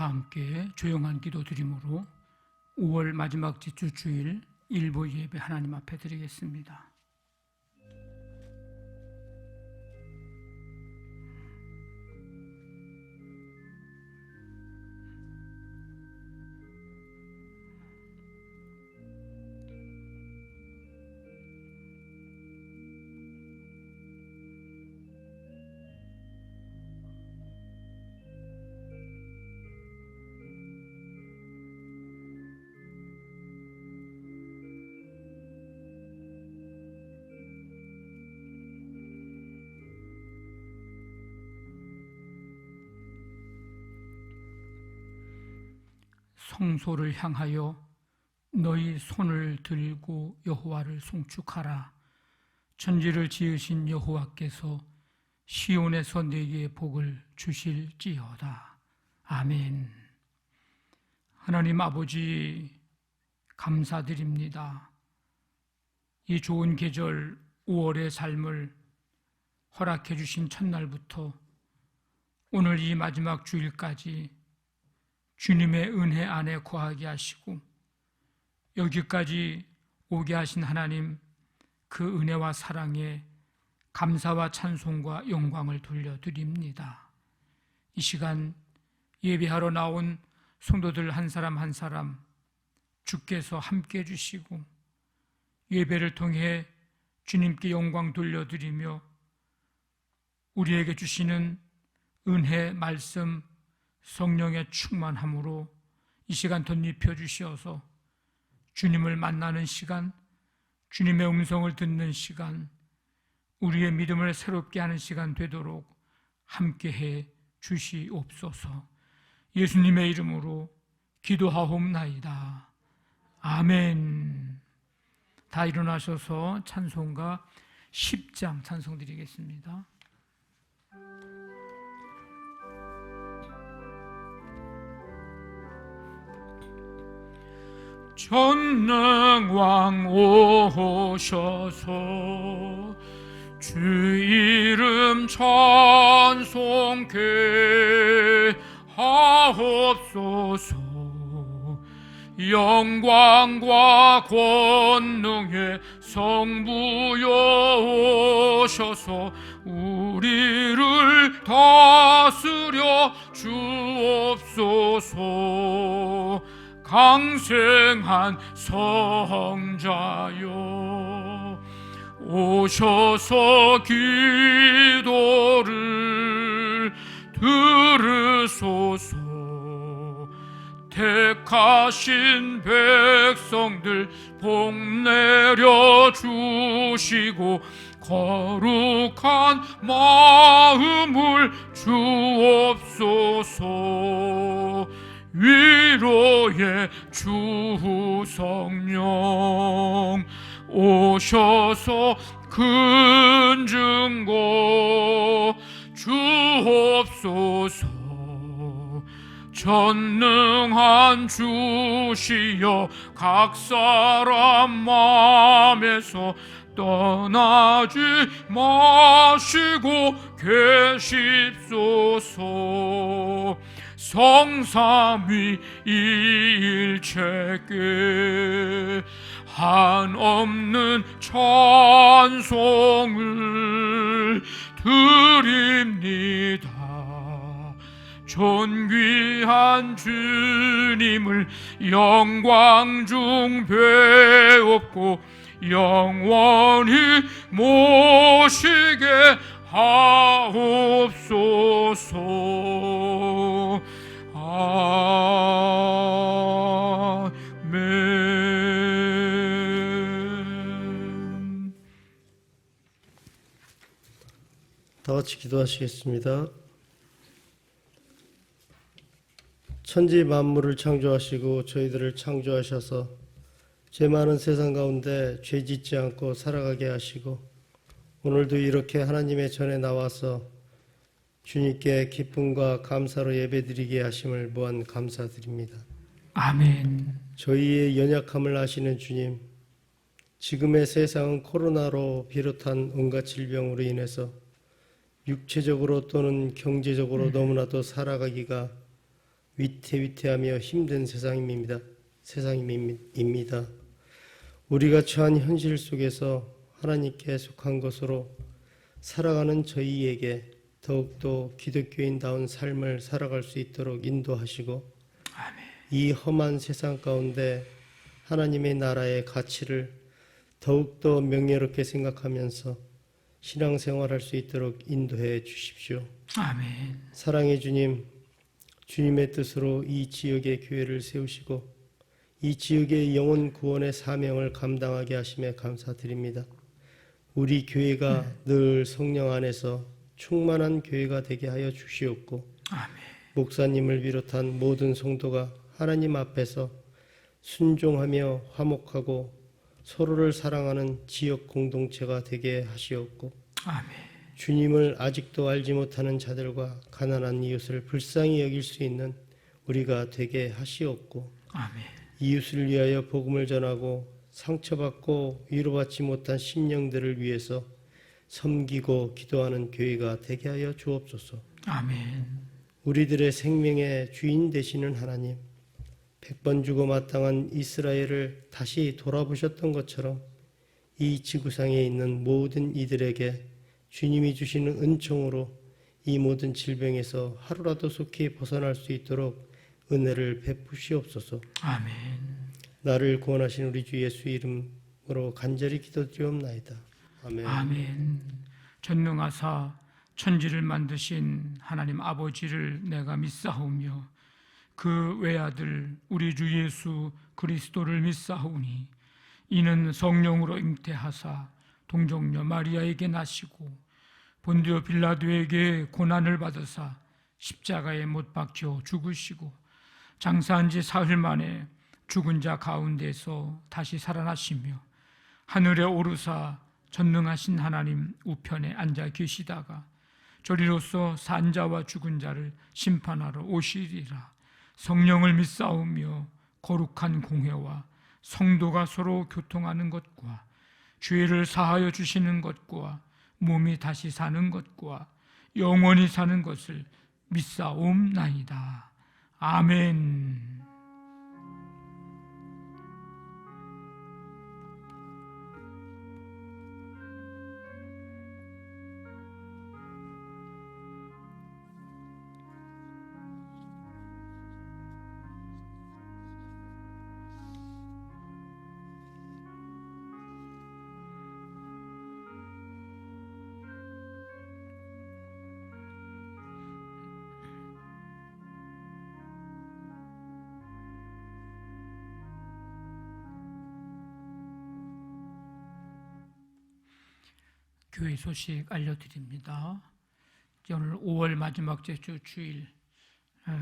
다 함께 조용한 기도 드림으로 5월 마지막 주일 일부 예배 하나님 앞에 드리겠습니다. 성소를 향하여 너희 손을 들고 여호와를 송축하라. 천지를 지으신 여호와께서 시온에서 내게 복을 주실지어다. 아멘. 하나님 아버지, 감사드립니다. 이 좋은 계절 5월의 삶을 허락해 주신 첫날부터 오늘 이 마지막 주일까지 주님의 은혜 안에 거하게 하시고 여기까지 오게 하신 하나님, 그 은혜와 사랑에 감사와 찬송과 영광을 돌려드립니다. 이 시간 예배하러 나온 성도들 한 사람 한 사람 주께서 함께 해주시고 예배를 통해 주님께 영광 돌려드리며 우리에게 주시는 은혜 말씀 성령의 충만함으로 이 시간 덧입혀 주시어서 주님을 만나는 시간, 주님의 음성을 듣는 시간, 우리의 믿음을 새롭게 하는 시간 되도록 함께해 주시옵소서. 예수님의 이름으로 기도하옵나이다. 아멘. 다 일어나셔서 찬송가 10장 찬송 드리겠습니다. 전능왕 오셔서 주 이름 찬송케 하옵소서. 영광과 권능의 성부여 오셔서 우리를 다스려 주옵소서. 강생한 성자여 오셔서 기도를 들으소서. 택하신 백성들 복 내려 주시고 거룩한 마음을 주옵소서. 위로의 주 성령 오셔서 큰 증거 주옵소서. 전능한 주시여 각 사람 마음에서 떠나지 마시고 계십소서. 성삼위 일체께 한없는 찬송을 드립니다. 존귀한 주님을 영광 중 배웠고 영원히 모시게 하옵소서. 아멘. 다 같이 기도하시겠습니다. 천지 만물을 창조하시고 저희들을 창조하셔서 죄 많은 세상 가운데 죄 짓지 않고 살아가게 하시고 오늘도 이렇게 하나님의 전에 나와서 주님께 기쁨과 감사로 예배드리게 하심을 무한 감사드립니다. 아멘. 저희의 연약함을 아시는 주님, 지금의 세상은 코로나로 비롯한 온갖 질병으로 인해서 육체적으로 또는 경제적으로 너무나도 살아가기가 위태위태하며 힘든 세상입니다. 우리가 처한 현실 속에서 하나님께 속한 것으로 살아가는 저희에게 더욱더 기독교인다운 삶을 살아갈 수 있도록 인도하시고 아멘. 이 험한 세상 가운데 하나님의 나라의 가치를 더욱더 명예롭게 생각하면서 신앙생활할 수 있도록 인도해 주십시오. 아멘. 사랑의 주님, 주님의 뜻으로 이 지역의 교회를 세우시고 이 지역의 영혼 구원의 사명을 감당하게 하심에 감사드립니다. 우리 교회가 늘 성령 안에서 충만한 교회가 되게 하여 주시옵고 아멘. 목사님을 비롯한 모든 성도가 하나님 앞에서 순종하며 화목하고 서로를 사랑하는 지역 공동체가 되게 하시옵고 아멘. 주님을 아직도 알지 못하는 자들과 가난한 이웃을 불쌍히 여길 수 있는 우리가 되게 하시옵고 아멘. 이웃을 위하여 복음을 전하고 상처받고 위로받지 못한 심령들을 위해서 섬기고 기도하는 교회가 되게 하여 주옵소서. 아멘. 우리들의 생명의 주인 되시는 하나님, 100번 주고 마땅한 이스라엘을 다시 돌아보셨던 것처럼 이 지구상에 있는 모든 이들에게 주님이 주시는 은총으로 이 모든 질병에서 하루라도 속히 벗어날 수 있도록 은혜를 베푸시옵소서. 아멘. 나를 구원하신 우리 주 예수 이름으로 간절히 기도드리옵나이다. 아멘. 아멘. 전능하사 천지를 만드신 하나님 아버지를 내가 믿사오며 그 외아들 우리 주 예수 그리스도를 믿사오니 이는 성령으로 잉태하사 동정녀 마리아에게 나시고 본디오 빌라도에게 고난을 받으사 십자가에 못 박혀 죽으시고 장사한 지 사흘 만에 죽은 자 가운데서 다시 살아나시며 하늘에 오르사 전능하신 하나님 우편에 앉아 계시다가 저리로서 산 자와 죽은 자를 심판하러 오시리라. 성령을 믿사오며 거룩한 공회와 성도가 서로 교통하는 것과 죄를 사하여 주시는 것과 몸이 다시 사는 것과 영원히 사는 것을 믿사옵나이다. 아멘. 교회 소식 알려드립니다. 오늘 5월 마지막 주일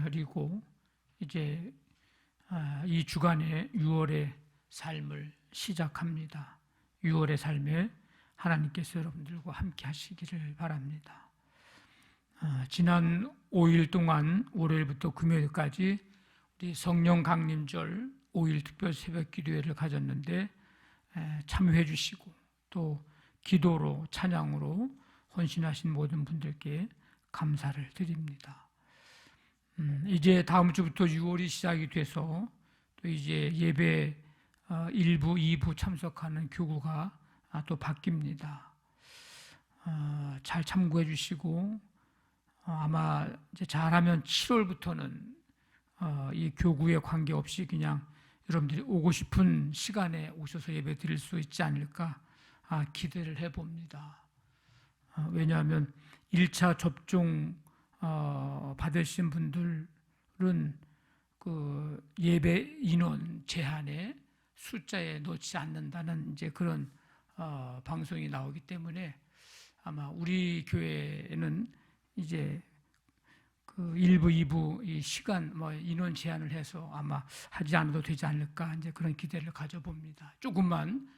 그리고 이제 이 주간에 6월의 삶을 시작합니다. 6월의 삶에 하나님께서 여러분들과 함께 하시기를 바랍니다. 지난 5일 동안 월요일부터 금요일까지 우리 성령 강림절 5일 특별 새벽 기도회를 가졌는데 참여해 주시고 또 기도로 찬양으로 헌신하신 모든 분들께 감사를 드립니다. 이제 다음 주부터 6월이 시작이 돼서 또 이제 예배 1부, 2부 참석하는 교구가 또 바뀝니다. 잘 참고해 주시고 아마 이제 잘하면 7월부터는 이 교구에 관계없이 그냥 여러분들이 오고 싶은 시간에 오셔서 예배 드릴 수 있지 않을까 기대를 해봅니다. 왜냐하면 1차 접종 받으신 분들은 그 예배 인원 제한에 숫자에 넣지 않는다는 이제 그런 방송이 나오기 때문에 아마 우리 교회는 이제 그 1부, 2부 이 시간 인원 제한을 해서 아마 하지 않아도 되지 않을까 이제 그런 기대를 가져봅니다. 조금만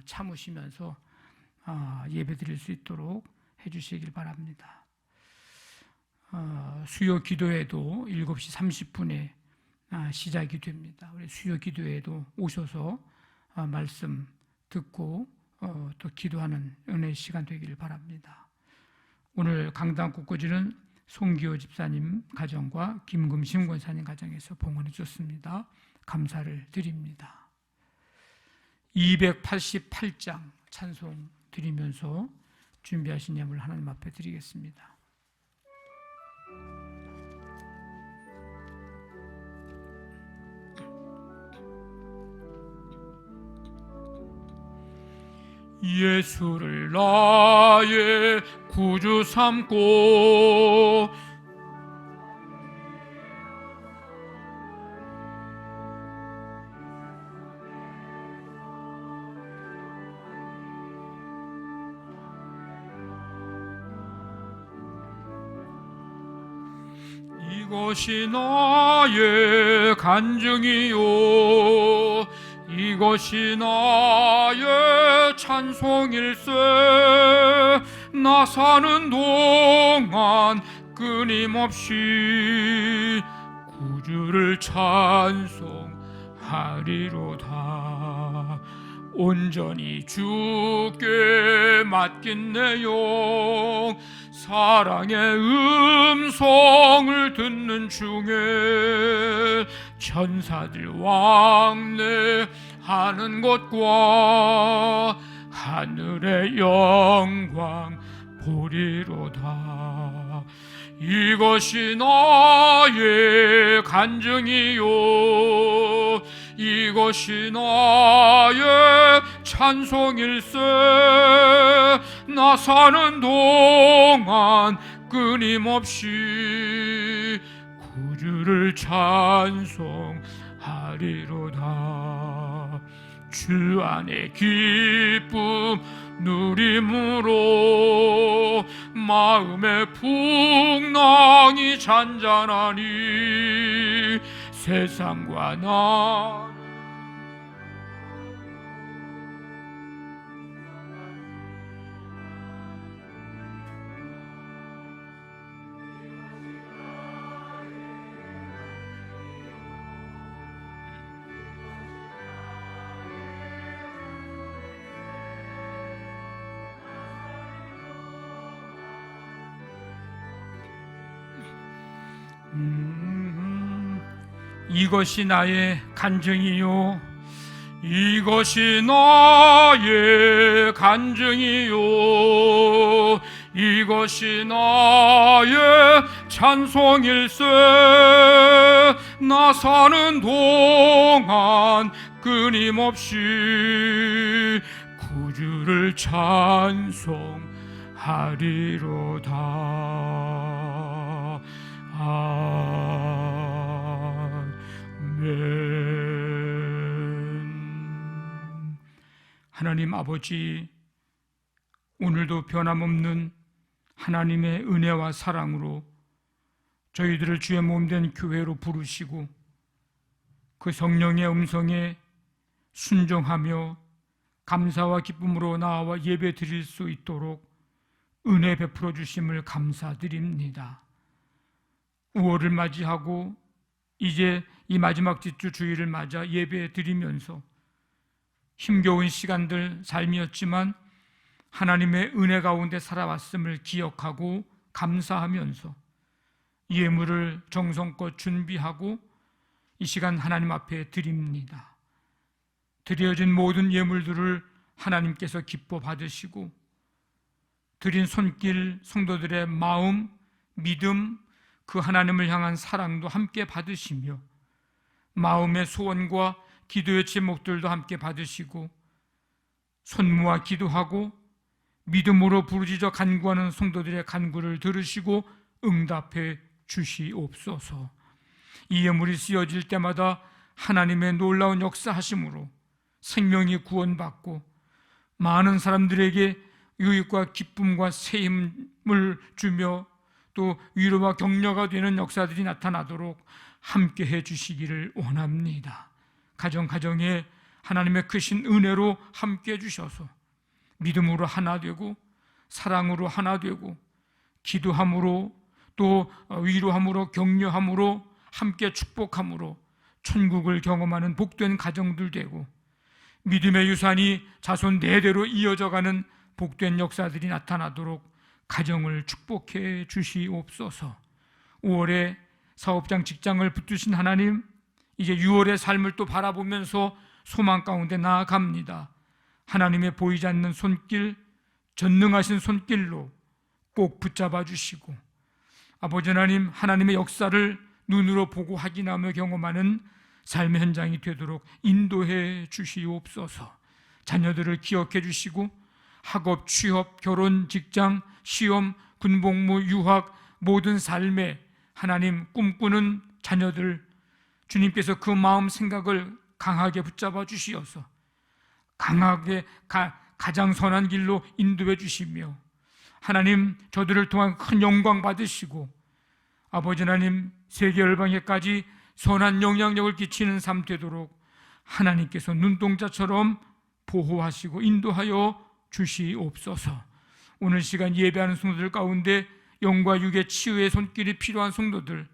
참으시면서 예배 드릴 수 있도록 해주시길 바랍니다. 수요 기도회도 7시 30분에 시작이 됩니다. 우리 수요 기도회도 오셔서 말씀 듣고 또 기도하는 은혜의 시간 되기를 바랍니다. 오늘 강단 곳곳에는 송기호 집사님 가정과 김금심 권사님 가정에서 봉헌해 줬습니다. 감사를 드립니다. 288장 찬송 드리면서 준비하신 예물 하나님 앞에 드리겠습니다. 예수를 나의 구주 삼고 이것이 나의 간증이요 이것이 나의 찬송일세 나 사는 동안 끊임없이 구주를 찬송하리로다 온전히 주께 맡긴 내용 사랑의 음성을 듣는 중에 천사들 왕래하는 것과 하늘의 영광 보리로다 이것이 나의 간증이요 이것이 나의 찬송일세 나 사는 동안 끊임없이 구주를 찬송하리로다 주 안에 기쁨 누림으로 마음의 풍랑이 잔잔하니 세상과 나 이것이 나의 간증이요 이것이 나의 간증이요 이것이 나의 찬송일세 나 사는 동안 끊임없이 구주를 찬송하리로다 아멘. 하나님 아버지, 오늘도 변함없는 하나님의 은혜와 사랑으로 저희들을 주의 몸된 교회로 부르시고 그 성령의 음성에 순종하며 감사와 기쁨으로 나와 예배 드릴 수 있도록 은혜 베풀어 주심을 감사드립니다. 5월을 맞이하고 이제 이 마지막 주 주일을 맞아 예배 드리면서 힘겨운 시간들 삶이었지만 하나님의 은혜 가운데 살아왔음을 기억하고 감사하면서 예물을 정성껏 준비하고 이 시간 하나님 앞에 드립니다. 드려진 모든 예물들을 하나님께서 기뻐 받으시고 드린 손길, 성도들의 마음, 믿음, 그 하나님을 향한 사랑도 함께 받으시며 마음의 소원과 기도의 제목들도 함께 받으시고 손모아 기도하고 믿음으로 부르짖어 간구하는 성도들의 간구를 들으시고 응답해 주시옵소서. 이 예물이 쓰여질 때마다 하나님의 놀라운 역사하심으로 생명이 구원받고 많은 사람들에게 유익과 기쁨과 새 힘을 주며 또 위로와 격려가 되는 역사들이 나타나도록 함께 해주시기를 원합니다. 가정에 하나님의 크신 은혜로 함께 해주셔서 믿음으로 하나 되고 사랑으로 하나 되고 기도함으로 또 위로함으로 격려함으로 함께 축복함으로 천국을 경험하는 복된 가정들 되고 믿음의 유산이 자손 4대로 이어져가는 복된 역사들이 나타나도록 가정을 축복해 주시옵소서. 5월에 사업장 직장을 붙드신 하나님, 이제 6월의 삶을 또 바라보면서 소망 가운데 나아갑니다. 하나님의 보이지 않는 손길, 전능하신 손길로 꼭 붙잡아 주시고, 아버지 하나님, 하나님의 역사를 눈으로 보고 확인하며 경험하는 삶의 현장이 되도록 인도해 주시옵소서. 자녀들을 기억해 주시고 학업, 취업, 결혼, 직장, 시험, 군복무, 유학, 모든 삶에 하나님 꿈꾸는 자녀들, 주님께서 그 마음 생각을 강하게 붙잡아 주시어서 강하게 가장 선한 길로 인도해 주시며, 하나님 저들을 통한 큰 영광 받으시고, 아버지 하나님 세계 열방에까지 선한 영향력을 끼치는 삶 되도록 하나님께서 눈동자처럼 보호하시고 인도하여 주시옵소서. 오늘 시간 예배하는 성도들 가운데 영과 육의 치유의 손길이 필요한 성도들,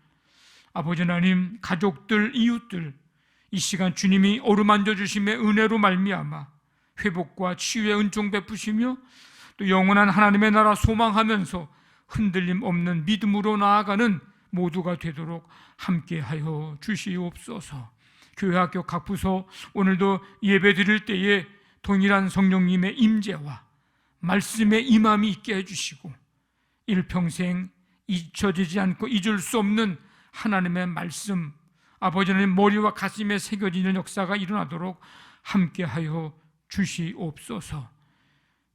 아버지 하나님, 가족들, 이웃들, 이 시간 주님이 어루만져 주심의 은혜로 말미암아 회복과 치유의 은총 베푸시며 또 영원한 하나님의 나라 소망하면서 흔들림 없는 믿음으로 나아가는 모두가 되도록 함께하여 주시옵소서. 교회학교 각 부서 오늘도 예배 드릴 때에 동일한 성령님의 임재와 말씀의 임함이 있게 해주시고, 일평생 잊혀지지 않고 잊을 수 없는 하나님의 말씀, 아버지 하나님 머리와 가슴에 새겨지는 역사가 일어나도록 함께하여 주시옵소서.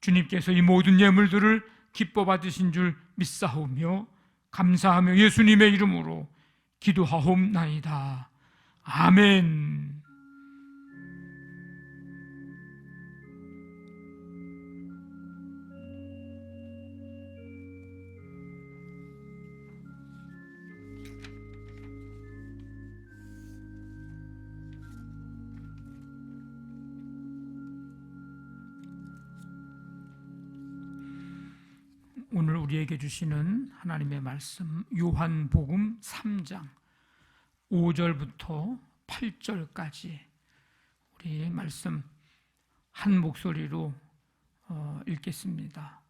주님께서 이 모든 예물들을 기뻐 받으신 줄 믿사오며 감사하며 예수님의 이름으로 기도하옵나이다. 아멘. 오늘 우리에게 주시는 하나님의 말씀, 요한복음 3장 5절부터 8절까지 우리 말씀 한 목소리로 읽겠습니다.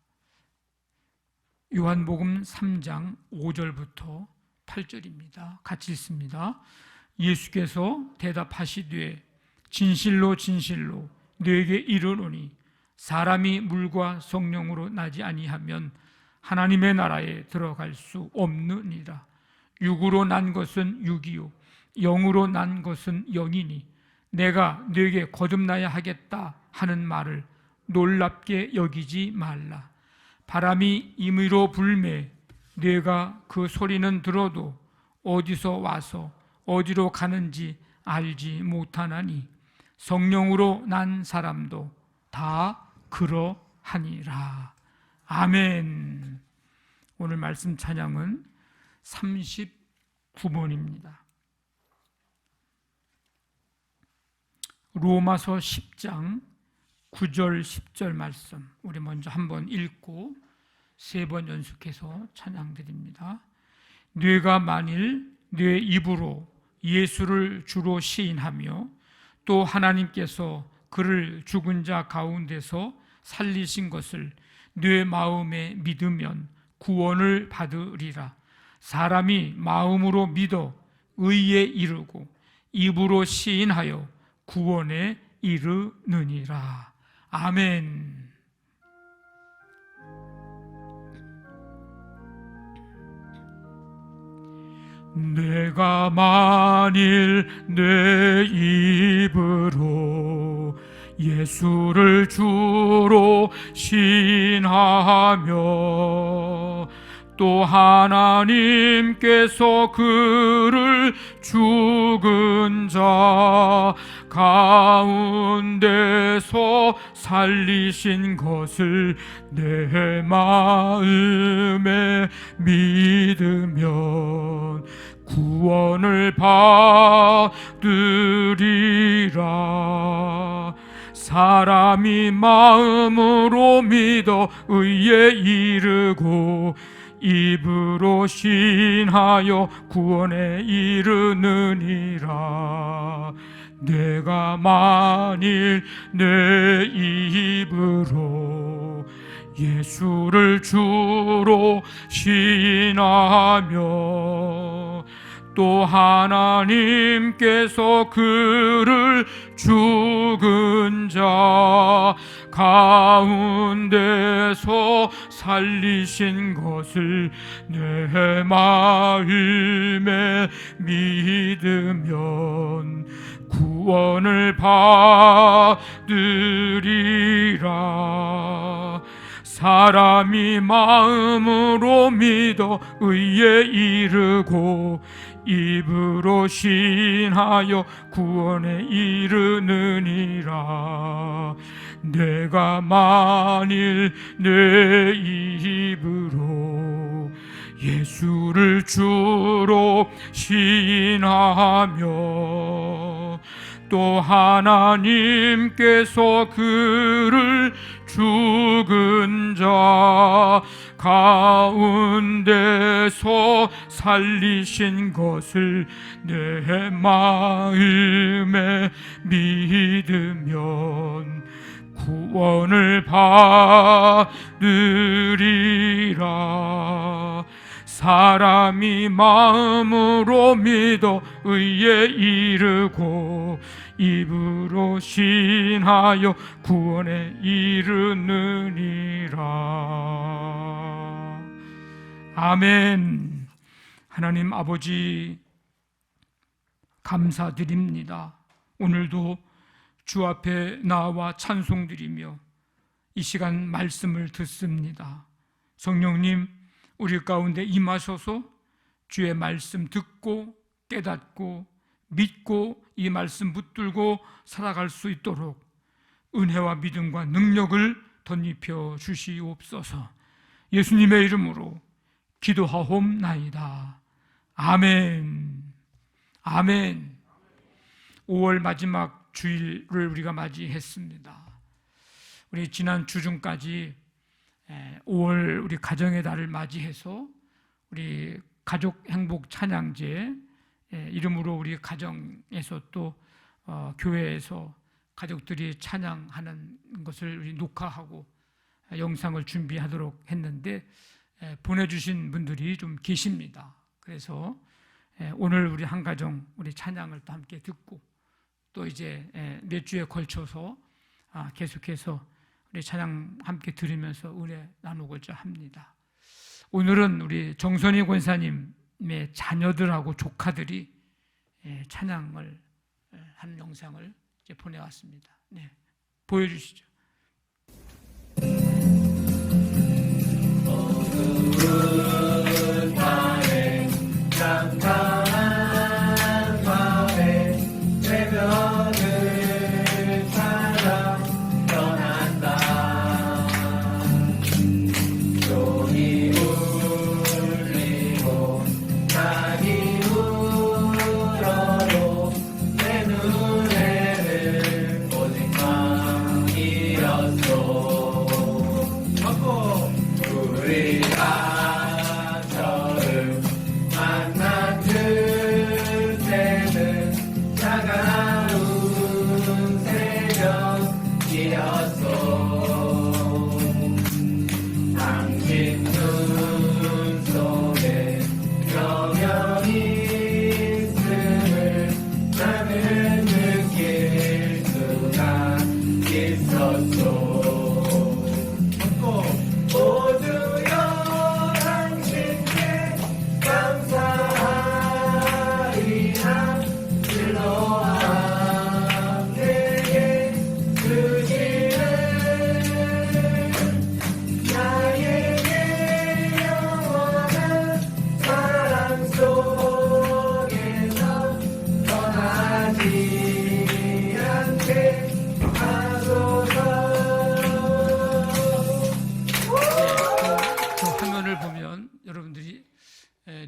요한복음 3장 5절부터 8절입니다. 같이 읽습니다. 예수께서 대답하시되 진실로 진실로 너에게 이르노니 사람이 물과 성령으로 나지 아니하면 하나님의 나라에 들어갈 수 없느니라. 육으로 난 것은 육이요 영으로 난 것은 영이니 내가 너에게 거듭나야 하겠다 하는 말을 놀랍게 여기지 말라. 바람이 임의로 불매 내가 그 소리는 들어도 어디서 와서 어디로 가는지 알지 못하나니 성령으로 난 사람도 다 그러하니라. 아멘. 오늘 말씀 찬양은 39번입니다. 로마서 10장 9절 10절 말씀 우리 먼저 한번 읽고 3번 연속해서 찬양드립니다. 네가 만일 네 입으로 예수를 주로 시인하며 또 하나님께서 그를 죽은 자 가운데서 살리신 것을 네 마음에 믿으면 구원을 받으리라. 사람이 마음으로 믿어 의에 이르고 입으로 시인하여 구원에 이르느니라. 아멘. 내가 만일 내 입으로 예수를 주로 시인하며 또 하나님께서 그를 죽은 자 가운데서 살리신 것을 내 마음에 믿으면 구원을 받으리라. 사람이 마음으로 믿어 의에 이르고 입으로 시인하여 구원에 이르느니라. 내가 만일 내 입으로 예수를 주로 시인하며 또 하나님께서 그를 죽은 자 가운데서 살리신 것을 내 마음에 믿으면 구원을 받으리라. 사람이 마음으로 믿어 의에 이르고 입으로 시인하여 구원에 이르느니라. 내가 만일 내 입으로 예수를 주로 시인하며 또 하나님께서 그를 죽은 자 가운데서 살리신 것을 내 마음에 믿으면 구원을 받으리라. 사람이 마음으로 믿어 의에 이르고 입으로 시인하여 구원에 이르느니라. 아멘. 하나님 아버지 감사드립니다. 오늘도 주 앞에 나와 찬송드리며 이 시간 말씀을 듣습니다. 성령님, 우리 가운데 임하셔서 주의 말씀 듣고 깨닫고 믿고 이 말씀 붙들고 살아갈 수 있도록 은혜와 믿음과 능력을 덧입혀 주시옵소서. 예수님의 이름으로 기도하옵나이다. 아멘. 아멘. 5월 마지막 주일을 우리가 맞이했습니다. 우리 지난 주중까지 5월 우리 가정의 달을 맞이해서 우리 가족 행복 찬양제 이름으로 우리 가정에서 또 교회에서 가족들이 찬양하는 것을 우리 녹화하고 영상을 준비하도록 했는데 보내주신 분들이 좀 계십니다. 그래서 오늘 우리 한 가정 우리 찬양을 또 함께 듣고 또 이제 몇 주에 걸쳐서 계속해서 우리 찬양 함께 들으면서 은혜 나누고자 합니다. 오늘은 우리 정선희 권사님의 자녀들하고 조카들이 찬양을 하는 영상을 이제 보내왔습니다. 네, 보여주시죠.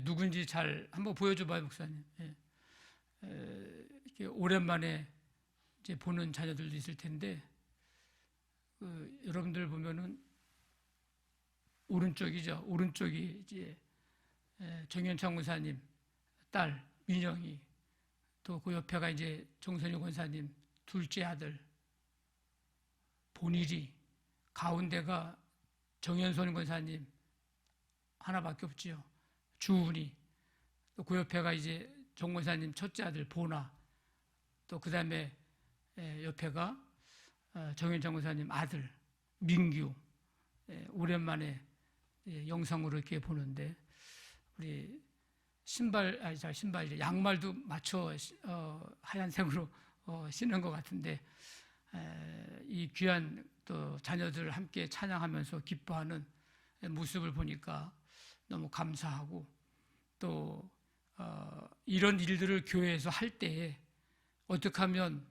누군지 잘 한번 보여줘봐요, 목사님. 이렇게 오랜만에 이제 보는 자녀들도 있을 텐데, 여러분들 보면은 오른쪽이죠. 오른쪽이 이제 정현창 권사님 딸 민영이, 또 그 옆에가 이제 정선희 권사님 둘째 아들 본일이, 가운데가 정현손 권사님 하나밖에 없지요. 주은이, 또 그 옆에가 이제 정 권사님 첫째 아들 보나, 또 그 다음에 옆에가 정현정 권사님 아들 민규. 오랜만에 영상으로 이렇게 보는데 우리 신발이 양말도 맞춰 하얀색으로 신는 것 같은데, 이 귀한 또 자녀들 함께 찬양하면서 기뻐하는 모습을 보니까 너무 감사하고, 또 이런 일들을 교회에서 할 때에 어떻게 하면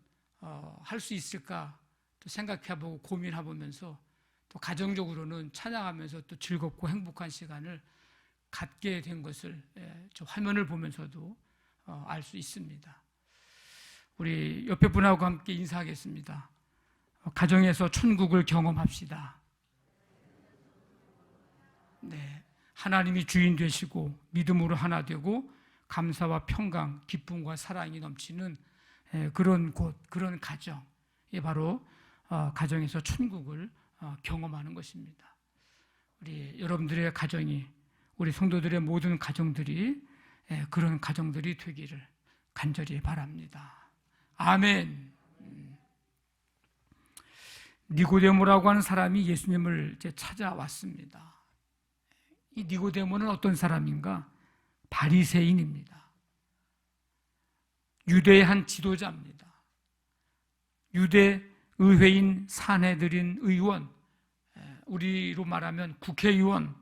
할 수 있을까 또 생각해보고 고민해보면서, 또 가정적으로는 찬양하면서 또 즐겁고 행복한 시간을 갖게 된 것을 저 화면을 보면서도 알 수 있습니다. 우리 옆에 분하고 함께 인사하겠습니다. 가정에서 천국을 경험합시다. 네, 하나님이 주인 되시고 믿음으로 하나 되고 감사와 평강, 기쁨과 사랑이 넘치는 그런 곳, 그런 가정이 바로 가정에서 천국을 경험하는 것입니다. 우리 여러분들의 가정이, 우리 성도들의 모든 가정들이 그런 가정들이 되기를 간절히 바랍니다. 아멘. 니고데모라고 하는 사람이 예수님을 이제 찾아왔습니다. 이 니고데모는 어떤 사람인가? 바리새인입니다. 유대의 한 지도자입니다. 유대 의회인 산헤드린 의원, 우리로 말하면 국회의원,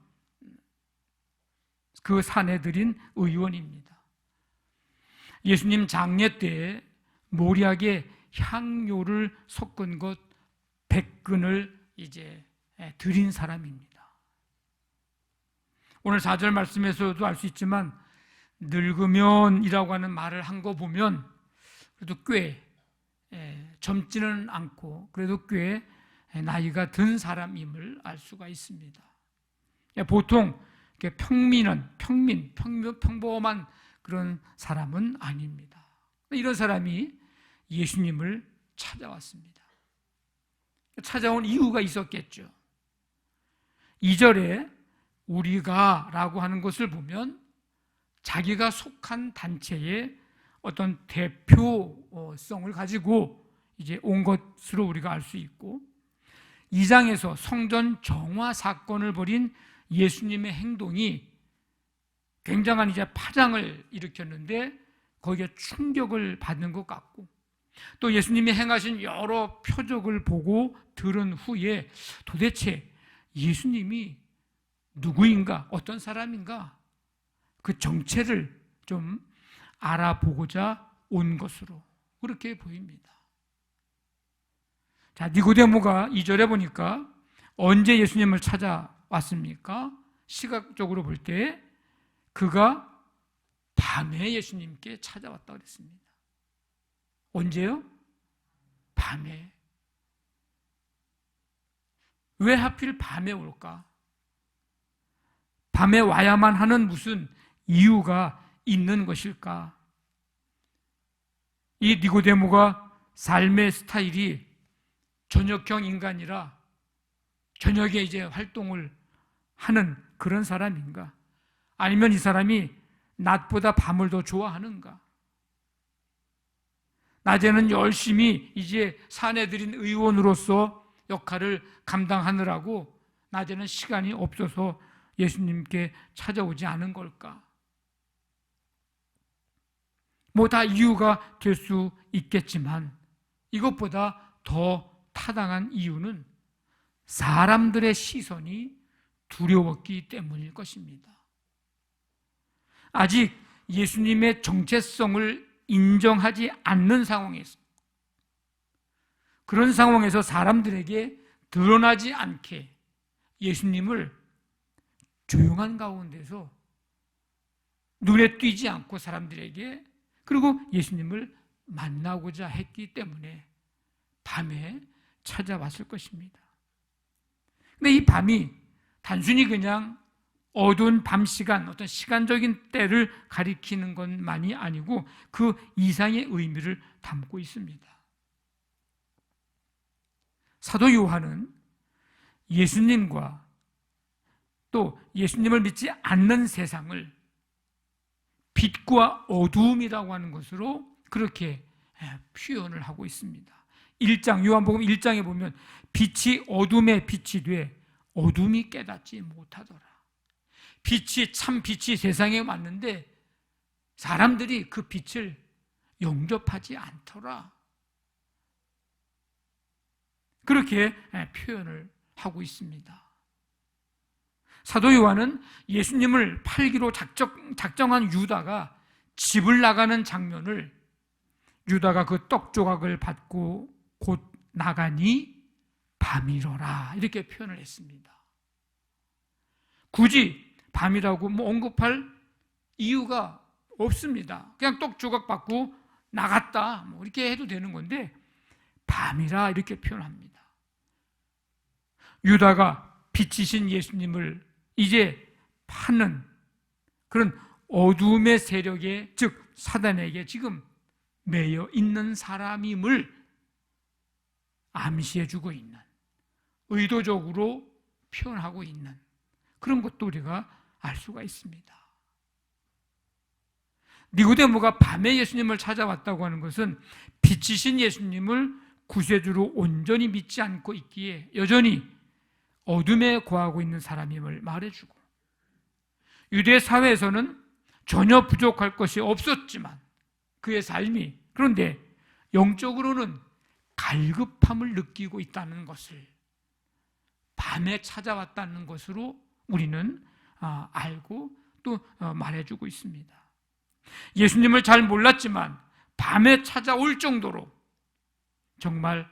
그 산헤드린 의원입니다. 예수님 장례 때에 모략에 향료를 섞은 것 100근을 이제 드린 사람입니다. 오늘 4절 말씀에서도 알 수 있지만 늙으면이라고 하는 말을 한 거 보면 그래도 꽤 젊지는 않고 그래도 꽤 나이가 든 사람임을 알 수가 있습니다. 보통 평범한 그런 사람은 아닙니다. 이런 사람이 예수님을 찾아왔습니다. 찾아온 이유가 있었겠죠. 2절에 우리가 라고 하는 것을 보면 자기가 속한 단체의 어떤 대표성을 가지고 이제 온 것으로 우리가 알 수 있고, 2장에서 성전 정화 사건을 벌인 예수님의 행동이 굉장한 이제 파장을 일으켰는데 거기에 충격을 받는 것 같고, 또 예수님이 행하신 여러 표적을 보고 들은 후에 도대체 예수님이 누구인가, 어떤 사람인가, 그 정체를 좀 알아보고자 온 것으로 그렇게 보입니다. 자, 니고데모가 2절에 보니까 언제 예수님을 찾아왔습니까? 시각적으로 볼 때 그가 밤에 예수님께 찾아왔다고 그랬습니다. 언제요? 밤에. 왜 하필 밤에 올까? 밤에 와야만 하는 무슨 이유가 있는 것일까? 이 니고데모가 삶의 스타일이 저녁형 인간이라 저녁에 이제 활동을 하는 그런 사람인가? 아니면 이 사람이 낮보다 밤을 더 좋아하는가? 낮에는 열심히 이제 산헤드린 의원으로서 역할을 감당하느라고 낮에는 시간이 없어서 예수님께 찾아오지 않은 걸까? 뭐 다 이유가 될 수 있겠지만 이것보다 더 타당한 이유는 사람들의 시선이 두려웠기 때문일 것입니다. 아직 예수님의 정체성을 인정하지 않는 상황에서, 그런 상황에서 사람들에게 드러나지 않게 예수님을 조용한 가운데서 눈에 띄지 않고 사람들에게, 그리고 예수님을 만나고자 했기 때문에 밤에 찾아왔을 것입니다. 근데 이 밤이 단순히 그냥 어두운 밤 시간, 어떤 시간적인 때를 가리키는 것만이 아니고 그 이상의 의미를 담고 있습니다. 사도 요한은 예수님과 또 예수님을 믿지 않는 세상을 빛과 어두움이라고 하는 것으로 그렇게 표현을 하고 있습니다. 1장 요한복음 1장에 보면 빛이 어둠에 빛이 돼 어둠이 깨닫지 못하더라. 빛이 참 빛이 세상에 왔는데 사람들이 그 빛을 영접하지 않더라. 그렇게 표현을 하고 있습니다. 사도 요한은 예수님을 팔기로 작정한 유다가 집을 나가는 장면을 유다가 그 떡 조각을 받고 곧 나가니 밤이로라 이렇게 표현을 했습니다. 굳이 밤이라고 언급할 이유가 없습니다. 그냥 떡 조각 받고 나갔다 이렇게 해도 되는 건데 밤이라 이렇게 표현합니다. 유다가 빛이신 예수님을 이제 파는 그런 어둠의 세력에 즉 사단에게 지금 매여 있는 사람임을 암시해주고 있는 의도적으로 표현하고 있는 그런 것도 우리가 알 수가 있습니다. 니고데모가 밤에 예수님을 찾아왔다고 하는 것은 빛이신 예수님을 구세주로 온전히 믿지 않고 있기에 여전히 어둠에 거하고 있는 사람임을 말해주고 유대 사회에서는 전혀 부족할 것이 없었지만 그의 삶이 그런데 영적으로는 갈급함을 느끼고 있다는 것을 밤에 찾아왔다는 것으로 우리는 알고 또 말해주고 있습니다. 예수님을 잘 몰랐지만 밤에 찾아올 정도로 정말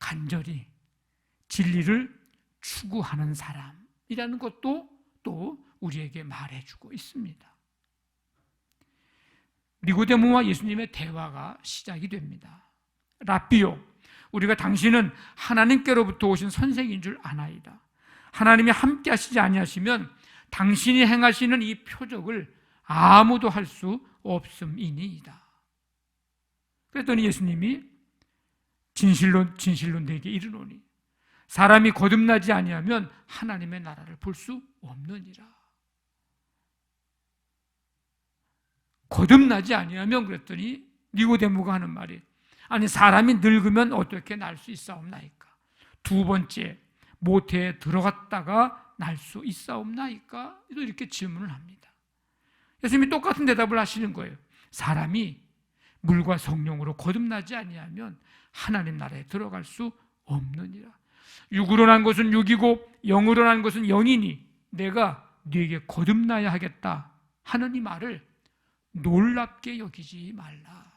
간절히 진리를 추구하는 사람이라는 것도 또 우리에게 말해주고 있습니다. 니고데모와 예수님의 대화가 시작이 됩니다. 랍비요, 우리가 당신은 하나님께로부터 오신 선생인 줄 아나이다. 하나님이 함께 하시지 아니하시면 당신이 행하시는 이 표적을 아무도 할 수 없음이니이다. 그랬더니 예수님이 진실로 내게 이르노니 사람이 거듭나지 아니하면 하나님의 나라를 볼 수 없느니라. 거듭나지 아니하면 그랬더니 니고데모가 하는 말이 아니 사람이 늙으면 어떻게 날 수 있사옵나이까? 두 번째 모태에 들어갔다가 날 수 있사옵나이까? 이렇게 질문을 합니다. 예수님이 똑같은 대답을 하시는 거예요. 사람이 물과 성령으로 거듭나지 아니하면 하나님 나라에 들어갈 수 없느니라. 육으로 난 것은 육이고 영으로 난 것은 영이니 내가 네게 거듭나야 하겠다 하는 이 말을 놀랍게 여기지 말라.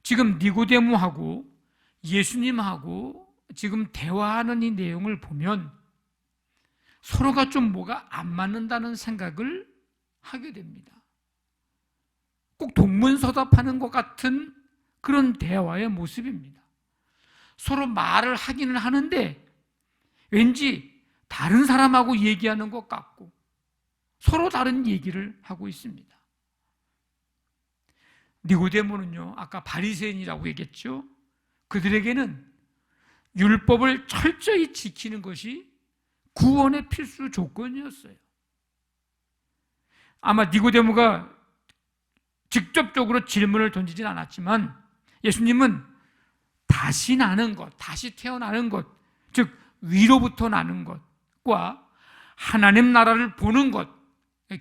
지금 니고데모하고 예수님하고 지금 대화하는 이 내용을 보면 서로가 좀 뭐가 안 맞는다는 생각을 하게 됩니다. 꼭 동문서답하는 것 같은 그런 대화의 모습입니다. 서로 말을 하기는 하는데 왠지 다른 사람하고 얘기하는 것 같고 서로 다른 얘기를 하고 있습니다. 니고데모는요, 아까 바리새인이라고 얘기했죠. 그들에게는 율법을 철저히 지키는 것이 구원의 필수 조건이었어요. 아마 니고데모가 직접적으로 질문을 던지진 않았지만 예수님은 다시 나는 것, 다시 태어나는 것, 즉 위로부터 나는 것과 하나님 나라를 보는 것,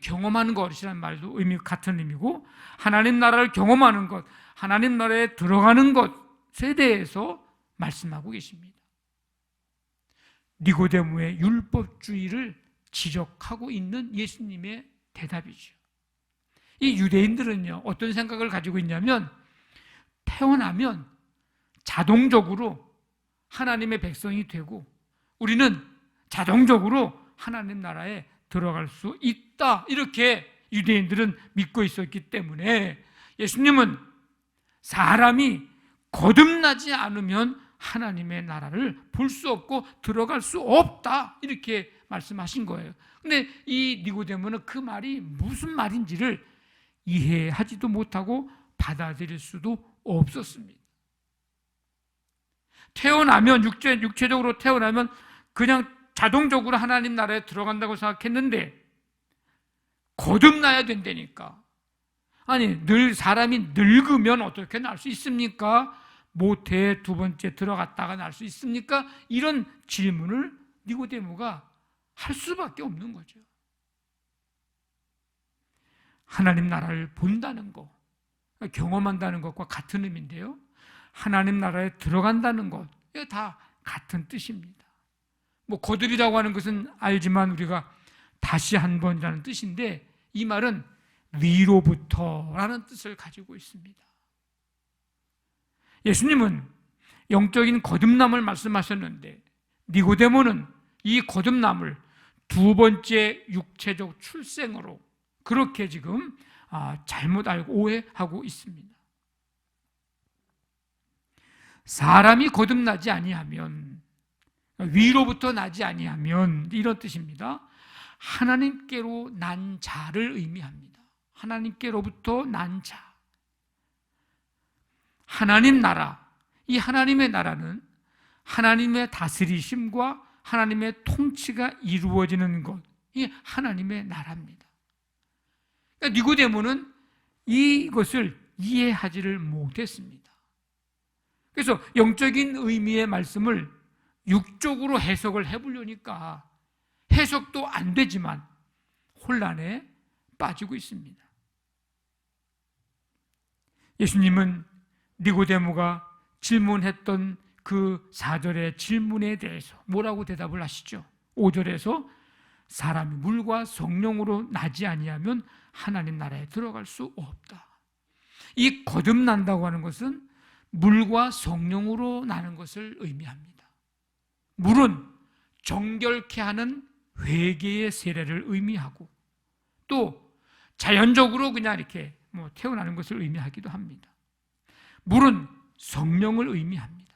경험하는 것이라는 말도 같은 의미고 하나님 나라를 경험하는 것, 하나님 나라에 들어가는 것에 대해서 말씀하고 계십니다. 니고데모의 율법주의를 지적하고 있는 예수님의 대답이죠. 이 유대인들은요, 어떤 생각을 가지고 있냐면 태어나면 자동적으로 하나님의 백성이 되고 우리는 자동적으로 하나님 나라에 들어갈 수 있다, 이렇게 유대인들은 믿고 있었기 때문에 예수님은 사람이 거듭나지 않으면 하나님의 나라를 볼 수 없고 들어갈 수 없다, 이렇게 말씀하신 거예요. 근데 이 니고데모는 그 말이 무슨 말인지를 이해하지도 못하고 받아들일 수도 없었습니다. 태어나면 육체적으로 태어나면 그냥 자동적으로 하나님 나라에 들어간다고 생각했는데 거듭나야 된다니까. 아니, 늘 사람이 늙으면 어떻게 날 수 있습니까? 모태에 두 번째 들어갔다가 날 수 있습니까? 이런 질문을 니고데모가 할 수밖에 없는 거죠. 하나님 나라를 본다는 것, 경험한다는 것과 같은 의미인데요. 하나님 나라에 들어간다는 것, 이거 다 같은 뜻입니다. 뭐 거듭이라고 하는 것은 알지만 우리가 다시 한 번이라는 뜻인데 이 말은 위로부터라는 뜻을 가지고 있습니다. 예수님은 영적인 거듭남을 말씀하셨는데 니고데모는 이 거듭남을 두 번째 육체적 출생으로 그렇게 지금 잘못 알고 오해하고 있습니다. 사람이 거듭나지 아니하면, 위로부터 나지 아니하면 이런 뜻입니다. 하나님께로 난 자를 의미합니다. 하나님께로부터 난 자. 하나님 나라, 이 하나님의 나라는 하나님의 다스리심과 하나님의 통치가 이루어지는 것, 이게 하나님의 나라입니다. 그러니까 니고데모는 이것을 이해하지를 못했습니다. 그래서 영적인 의미의 말씀을 육적으로 해석을 해보려니까 해석도 안 되지만 혼란에 빠지고 있습니다. 예수님은 니고데모가 질문했던 그 4절의 질문에 대해서 뭐라고 대답을 하시죠? 5절에서 사람이 물과 성령으로 나지 아니하면 하나님 나라에 들어갈 수 없다. 이 거듭난다고 하는 것은 물과 성령으로 나는 것을 의미합니다. 물은 정결케 하는 회개의 세례를 의미하고 또 자연적으로 그냥 이렇게 태어나는 것을 의미하기도 합니다. 물은 성령을 의미합니다.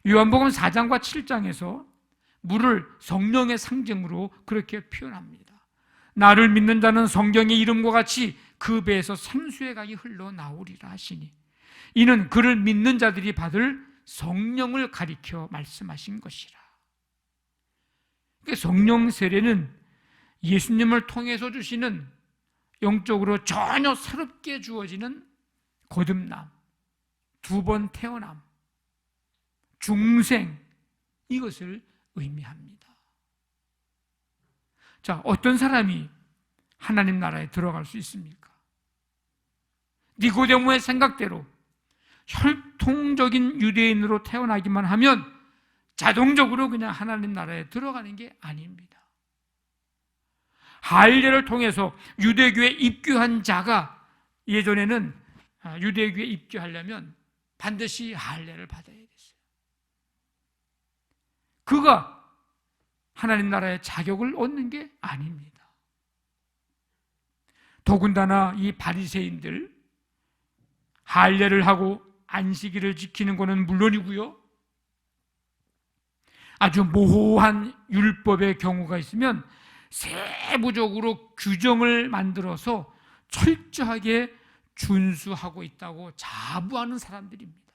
요한복음 4장과 7장에서 물을 성령의 상징으로 그렇게 표현합니다. 나를 믿는 자는 성경의 이름과 같이 그 배에서 생수의 강이 흘러나오리라 하시니 이는 그를 믿는 자들이 받을 성령을 가리켜 말씀하신 것이라. 성령 세례는 예수님을 통해서 주시는 영적으로 전혀 새롭게 주어지는 거듭남, 두 번 태어남, 중생, 이것을 의미합니다. 자, 어떤 사람이 하나님 나라에 들어갈 수 있습니까? 니고데모의 생각대로 혈통적인 유대인으로 태어나기만 하면 자동적으로 그냥 하나님 나라에 들어가는 게 아닙니다. 할례를 통해서 유대교에 입교한 자가 예전에는 유대교에 입교하려면 반드시 할례를 받아야 됐어요. 그가 하나님 나라의 자격을 얻는 게 아닙니다. 더군다나 이 바리새인들 할례를 하고 안식일을 지키는 것은 물론이고요, 아주 모호한 율법의 경우가 있으면 세부적으로 규정을 만들어서 철저하게 준수하고 있다고 자부하는 사람들입니다.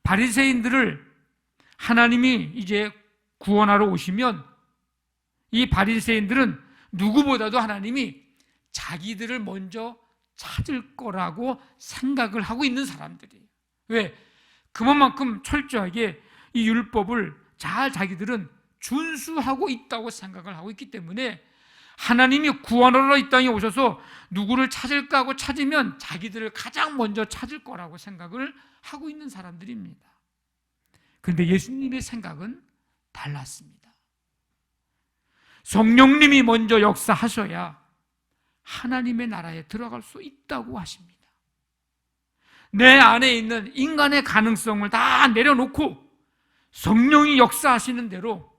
바리새인들을 하나님이 이제 구원하러 오시면 이 바리새인들은 누구보다도 하나님이 자기들을 먼저 찾을 거라고 생각을 하고 있는 사람들이에요. 왜? 그만큼 철저하게 이 율법을 잘 자기들은 준수하고 있다고 생각을 하고 있기 때문에 하나님이 구원하러 이 땅에 오셔서 누구를 찾을까 하고 찾으면 자기들을 가장 먼저 찾을 거라고 생각을 하고 있는 사람들입니다. 그런데 예수님의 생각은 달랐습니다. 성령님이 먼저 역사하셔야 하나님의 나라에 들어갈 수 있다고 하십니다. 내 안에 있는 인간의 가능성을 다 내려놓고 성령이 역사하시는 대로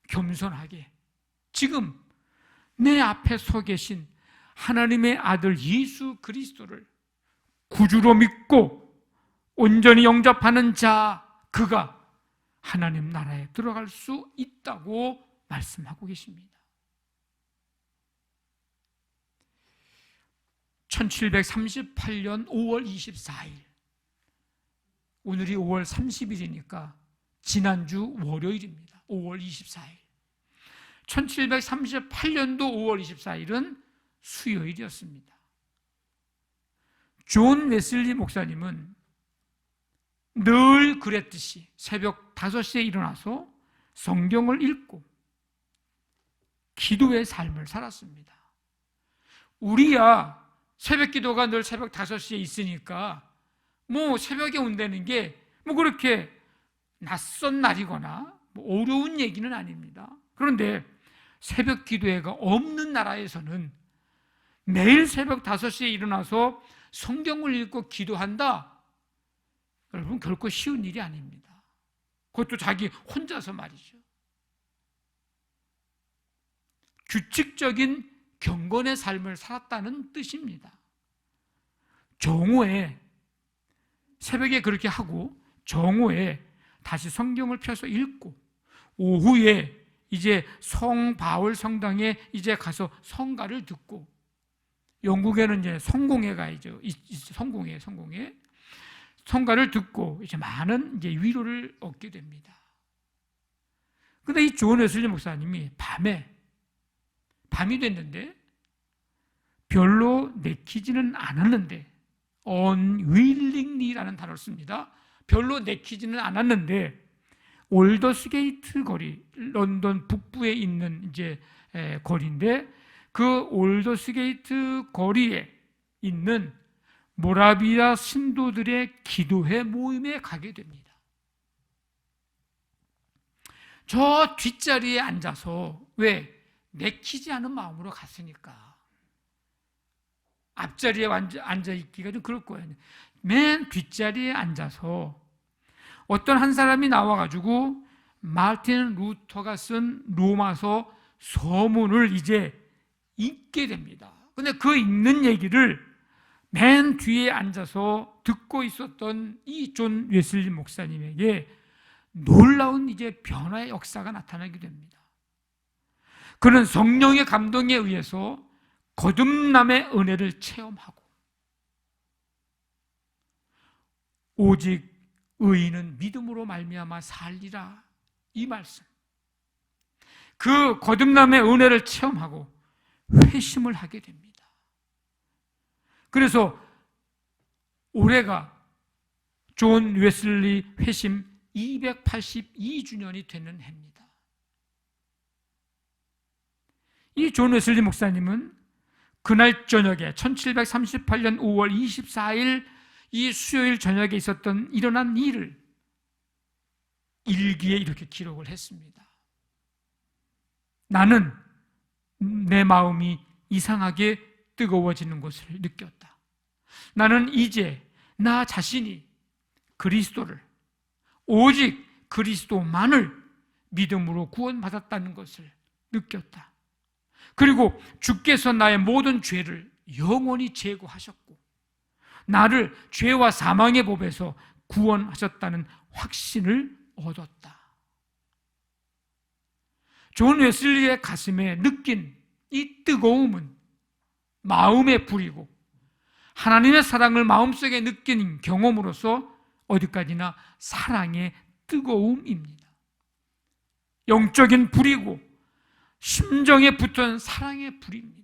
겸손하게 지금 내 앞에 서 계신 하나님의 아들 예수 그리스도를 구주로 믿고 온전히 영접하는 자, 그가 하나님 나라에 들어갈 수 있다고 말씀하고 계십니다. 1738년 5월 24일, 오늘이 5월 30일이니까 지난주 월요일입니다. 5월 24일. 1738년도 5월 24일은 수요일이었습니다. 존 웨슬리 목사님은 늘 그랬듯이 새벽 5시에 일어나서 성경을 읽고 기도의 삶을 살았습니다. 우리야 새벽 기도가 늘 새벽 5시에 있으니까 뭐 새벽에 온다는 게 뭐 그렇게 낯선 날이거나 뭐 어려운 얘기는 아닙니다. 그런데 새벽 기도회가 없는 나라에서는 매일 새벽 5시에 일어나서 성경을 읽고 기도한다? 여러분, 결코 쉬운 일이 아닙니다. 그것도 자기 혼자서 말이죠. 규칙적인 경건의 삶을 살았다는 뜻입니다. 정오에 새벽에 그렇게 하고 정오에 다시 성경을 펴서 읽고 오후에 이제 성바울 성당에 이제 가서 성가를 듣고 영국에는 이제 성공회가 있죠. 성공회 성가를 듣고 이제 많은 이제 위로를 얻게 됩니다. 그런데 이 존 웨슬리 목사님이 밤이 됐는데 별로 내키지는 않았는데 unwillingly라는 단어를 씁니다. 별로 내키지는 않았는데 올더스게이트 거리, 런던 북부에 있는 이제 거리인데 그 올더스게이트 거리에 있는 모라비아 신도들의 기도회 모임에 가게 됩니다. 저 뒷자리에 앉아서 왜 내키지 않은 마음으로 갔으니까 앞자리에 앉아있기가 좀 그럴 거예요. 맨 뒷자리에 앉아서 어떤 한 사람이 나와가지고 마틴 루터가 쓴 로마서 서문을 이제 읽게 됩니다. 근데 그 읽는 얘기를 맨 뒤에 앉아서 듣고 있었던 이 존 웨슬리 목사님에게 놀라운 이제 변화의 역사가 나타나게 됩니다. 그는 성령의 감동에 의해서 거듭남의 은혜를 체험하고 오직 의인은 믿음으로 말미암아 살리라, 이 말씀, 그 거듭남의 은혜를 체험하고 회심을 하게 됩니다. 그래서 올해가 존 웨슬리 회심 282주년이 되는 해입니다. 이 존 웨슬리 목사님은 그날 저녁에 1738년 5월 24일 이 수요일 저녁에 일어난 일을 일기에 이렇게 기록을 했습니다. 나는 내 마음이 이상하게 뜨거워지는 것을 느꼈다. 나는 이제 나 자신이 그리스도를, 오직 그리스도만을 믿음으로 구원받았다는 것을 느꼈다. 그리고 주께서 나의 모든 죄를 영원히 제거하셨고 나를 죄와 사망의 법에서 구원하셨다는 확신을 얻었다. 존 웨슬리의 가슴에 느낀 이 뜨거움은 마음의 불이고 하나님의 사랑을 마음속에 느낀 경험으로서 어디까지나 사랑의 뜨거움입니다. 영적인 불이고 심정에 붙은 사랑의 불입니다.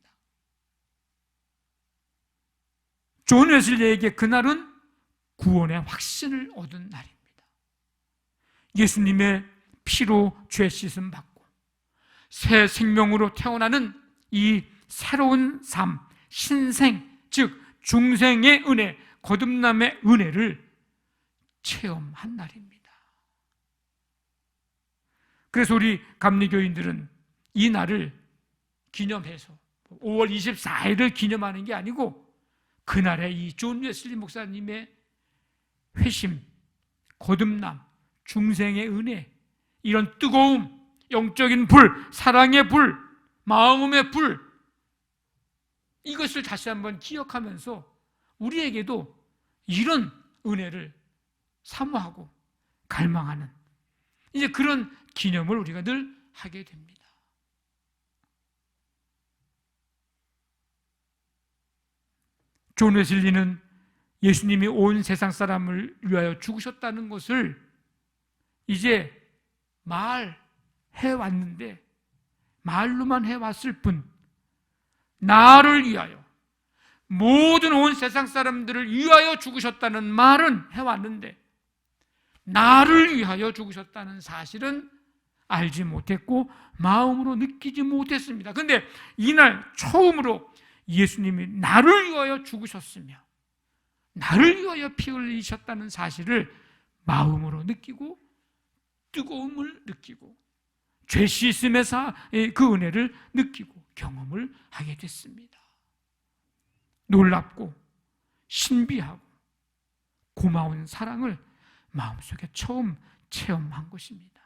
존 웨슬리에게 그날은 구원의 확신을 얻은 날입니다. 예수님의 피로 죄 씻음 받고 새 생명으로 태어나는 이 새로운 삶, 신생, 즉 중생의 은혜, 거듭남의 은혜를 체험한 날입니다. 그래서 우리 감리교인들은 이 날을 기념해서 5월 24일을 기념하는 게 아니고 그날의 이 존 웨슬리 목사님의 회심, 거듭남, 중생의 은혜, 이런 뜨거움, 영적인 불, 사랑의 불, 마음의 불, 이것을 다시 한번 기억하면서 우리에게도 이런 은혜를 사모하고 갈망하는 이제 그런 기념을 우리가 늘 하게 됩니다. 존 웨슬리는 예수님이 온 세상 사람을 위하여 죽으셨다는 것을 이제 말 해왔는데 말로만 해왔을 뿐 나를 위하여 모든 온 세상 사람들을 위하여 죽으셨다는 말은 해왔는데 나를 위하여 죽으셨다는 사실은 알지 못했고 마음으로 느끼지 못했습니다. 그런데 이날 처음으로 예수님이 나를 위하여 죽으셨으며 나를 위하여 피 흘리셨다는 사실을 마음으로 느끼고 뜨거움을 느끼고 죄 씻음의 그 은혜를 느끼고 경험을 하게 됐습니다. 놀랍고 신비하고 고마운 사랑을 마음속에 처음 체험한 것입니다.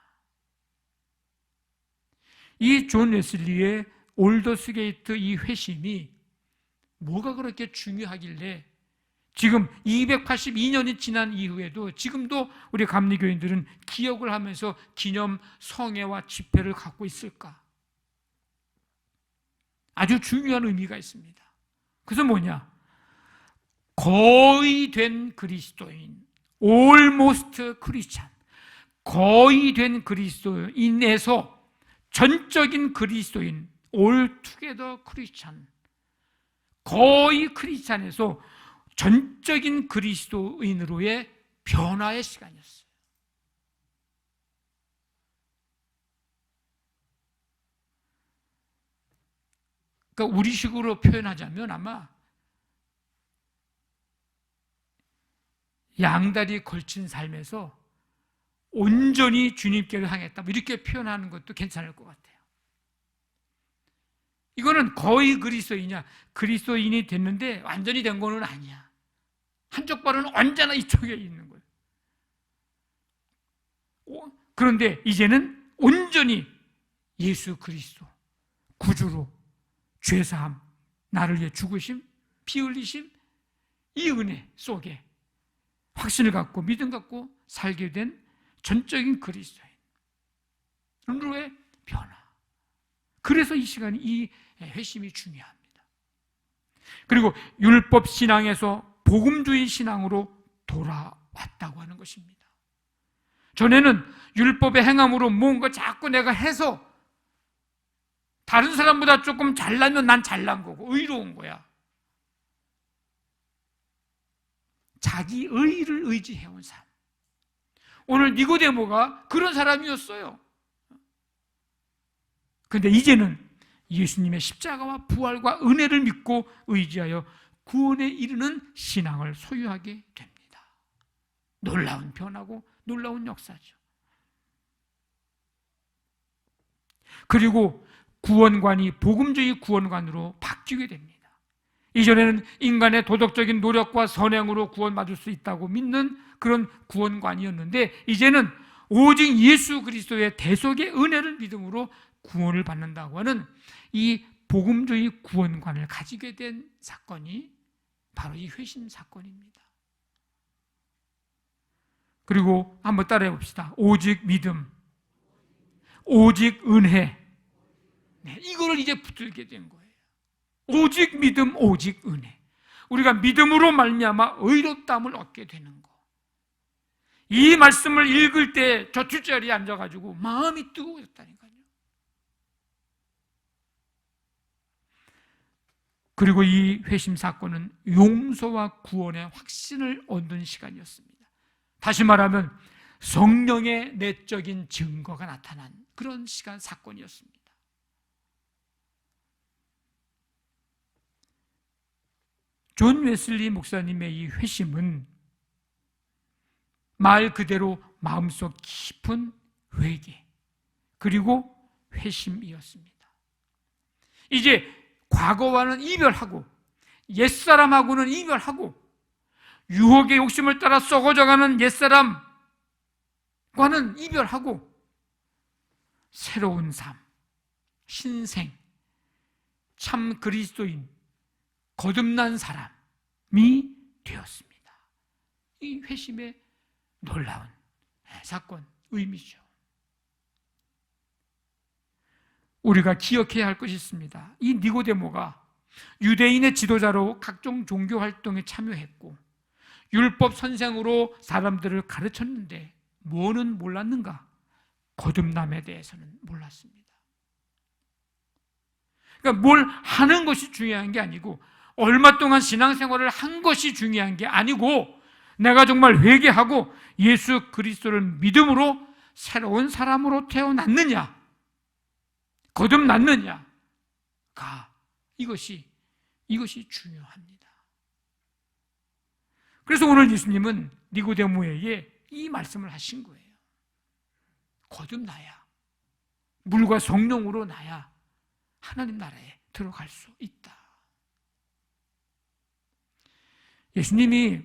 이 존 웨슬리의 올더스게이트 이 회심이 뭐가 그렇게 중요하길래 지금 282년이 지난 이후에도 지금도 우리 감리교인들은 기억을 하면서 기념 성회와 집회를 갖고 있을까? 아주 중요한 의미가 있습니다. 그래서 뭐냐? 거의 된 그리스도인, almost Christian, 거의 된 그리스도인에서 전적인 그리스도인, altogether Christian, 거의 크리스찬에서 전적인 그리스도인으로의 변화의 시간이었어요. 그러니까 우리식으로 표현하자면 아마 양다리 걸친 삶에서 온전히 주님께를 향했다, 이렇게 표현하는 것도 괜찮을 것 같아요. 이거는 거의 그리스도인이냐, 그리스도인이 됐는데 완전히 된 거는 아니야. 한쪽 발은 언제나 이쪽에 있는 거예요. 그런데 이제는 온전히 예수 그리스도 구주로 죄사함, 나를 위해 죽으심, 피 흘리심, 이 은혜 속에 확신을 갖고 믿음 갖고 살게 된 전적인 그리스도인으로의 변화. 그래서 이 시간이, 이 회심이 중요합니다. 그리고 율법 신앙에서 복음주의 신앙으로 돌아왔다고 하는 것입니다. 전에는 율법의 행함으로 뭔가 자꾸 내가 해서 다른 사람보다 조금 잘나면 난 잘난 거고 의로운 거야. 자기 의를 의지해온 삶. 오늘 니고데모가 그런 사람이었어요. 그런데 이제는 예수님의 십자가와 부활과 은혜를 믿고 의지하여 구원에 이르는 신앙을 소유하게 됩니다. 놀라운 변화고 놀라운 역사죠. 그리고 구원관이 복음주의 구원관으로 바뀌게 됩니다. 이전에는 인간의 도덕적인 노력과 선행으로 구원받을 수 있다고 믿는 그런 구원관이었는데 이제는 오직 예수 그리스도의 대속의 은혜를 믿음으로 구원을 받는다고 하는 이 복음주의 구원관을 가지게 된 사건이 바로 이 회심 사건입니다. 그리고 한번 따라해 봅시다. 오직 믿음, 오직 은혜. 네, 이거를 이제 붙들게 된 거예요. 오직 믿음, 오직 은혜. 우리가 믿음으로 말미암아 의롭다함을 얻게 되는 거. 이 말씀을 읽을 때 저 뒷자리에 앉아가지고 마음이 뜨거워졌다니까요. 그리고 이 회심 사건은 용서와 구원의 확신을 얻는 시간이었습니다. 다시 말하면 성령의 내적인 증거가 나타난 그런 시간, 사건이었습니다. 존 웨슬리 목사님의 이 회심은 말 그대로 마음속 깊은 회개 그리고 회심이었습니다. 이제 과거와는 이별하고 옛사람하고는 이별하고 유혹의 욕심을 따라 썩어져가는 옛사람과는 이별하고 새로운 삶, 신생, 참 그리스도인, 거듭난 사람이 되었습니다. 이 회심의 놀라운 사건, 의미죠. 우리가 기억해야 할 것이 있습니다. 이 니고데모가 유대인의 지도자로 각종 종교 활동에 참여했고 율법 선생으로 사람들을 가르쳤는데 뭐는 몰랐는가? 거듭남에 대해서는 몰랐습니다. 그러니까 뭘 하는 것이 중요한 게 아니고, 얼마 동안 신앙생활을 한 것이 중요한 게 아니고, 내가 정말 회개하고 예수 그리스도를 믿음으로 새로운 사람으로 태어났느냐, 거듭났느냐가 이것이 중요합니다. 그래서 오늘 예수님은 니고데모에게 이 말씀을 하신 거예요. 거듭나야, 물과 성령으로 나야 하나님 나라에 들어갈 수 있다. 예수님이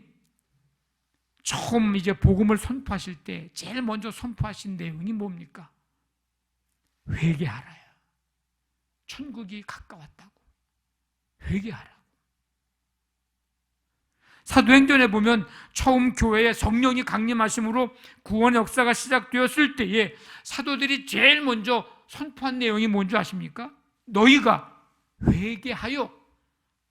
처음 이제 복음을 선포하실 때 제일 먼저 선포하신 내용이 뭡니까? 회개하라요. 천국이 가까웠다고. 회개하라고. 사도행전에 보면 처음 교회에 성령이 강림하심으로 구원의 역사가 시작되었을 때에 사도들이 제일 먼저 선포한 내용이 뭔지 아십니까? 너희가 회개하여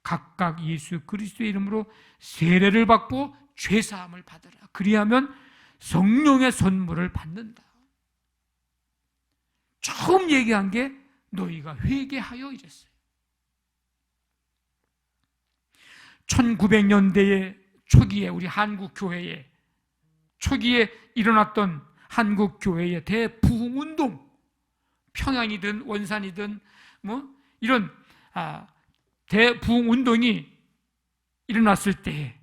각각 예수 그리스도의 이름으로 세례를 받고 죄사함을 받으라. 그리하면 성령의 선물을 받는다. 처음 얘기한 게 너희가 회개하여 이랬어요. 1900년대의 초기에 우리 한국 교회에 초기에 일어났던 한국 교회의 대부흥운동, 평양이든 원산이든 이런 대부흥운동이 일어났을 때,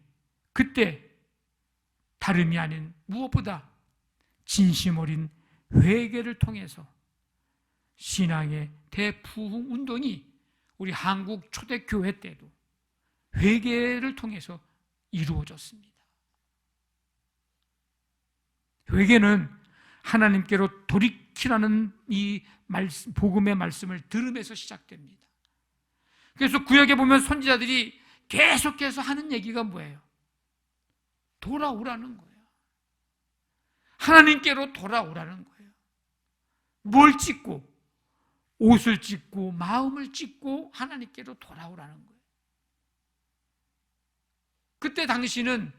그때 다름이 아닌 무엇보다 진심 어린 회개를 통해서 신앙의 대부흥운동이 우리 한국 초대교회 때도 회개를 통해서 이루어졌습니다. 회개는 하나님께로 돌이키라는 이 복음의 말씀을 들으면서 시작됩니다. 그래서 구약에 보면 선지자들이 계속해서 하는 얘기가 뭐예요? 돌아오라는 거예요. 하나님께로 돌아오라는 거예요. 뭘 찢고, 옷을 찢고, 마음을 찢고 하나님께로 돌아오라는 거예요. 그때 당시는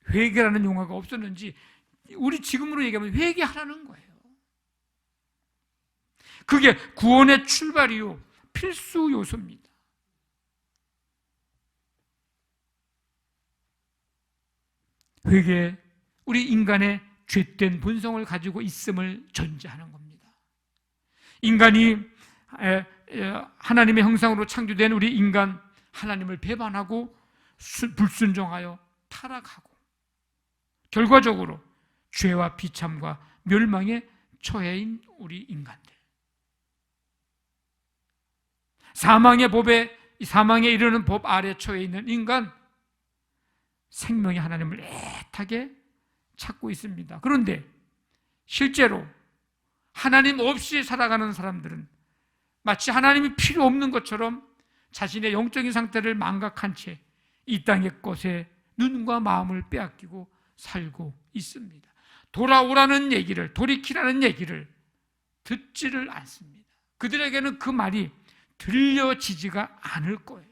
회개라는 용어가 없었는지 우리 지금으로 얘기하면 회개하라는 거예요. 그게 구원의 출발이요, 필수 요소입니다. 회개, 우리 인간의 죄된 본성을 가지고 있음을 전제하는 겁니다. 인간이 하나님의 형상으로 창조된 우리 인간, 하나님을 배반하고 불순종하여 타락하고 결과적으로 죄와 비참과 멸망에 처해인 우리 인간들, 사망에 이르는 법 아래 처해 있는 인간, 생명의 하나님을 애타게 찾고 있습니다. 그런데 실제로 하나님 없이 살아가는 사람들은 마치 하나님이 필요 없는 것처럼 자신의 영적인 상태를 망각한 채 이 땅의 것에 눈과 마음을 빼앗기고 살고 있습니다. 돌아오라는 얘기를, 돌이키라는 얘기를 듣지를 않습니다. 그들에게는 그 말이 들려지지가 않을 거예요.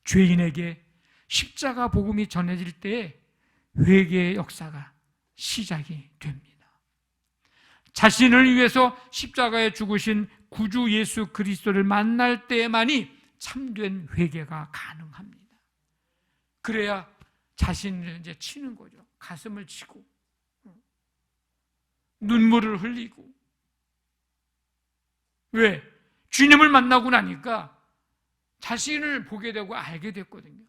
죄인에게 십자가 복음이 전해질 때에 회개의 역사가 시작이 됩니다. 자신을 위해서 십자가에 죽으신 구주 예수 그리스도를 만날 때만이 참된 회개가 가능합니다. 그래야 자신을 이제 치는 거죠. 가슴을 치고 눈물을 흘리고. 왜? 주님을 만나고 나니까 자신을 보게 되고 알게 됐거든요.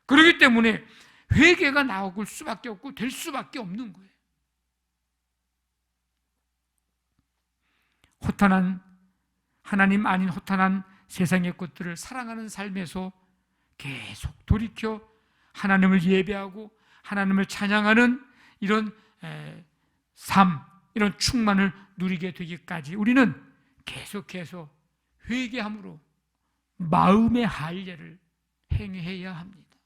그렇기 때문에 회개가 나올 수밖에 없고 될 수밖에 없는 거예요. 허탄한, 하나님 아닌 허탄한 세상의 것들을 사랑하는 삶에서 계속 돌이켜 하나님을 예배하고 하나님을 찬양하는 이런 삶, 이런 충만을 누리게 되기까지 우리는 계속해서 회개함으로 마음의 할례를 행해야 합니다.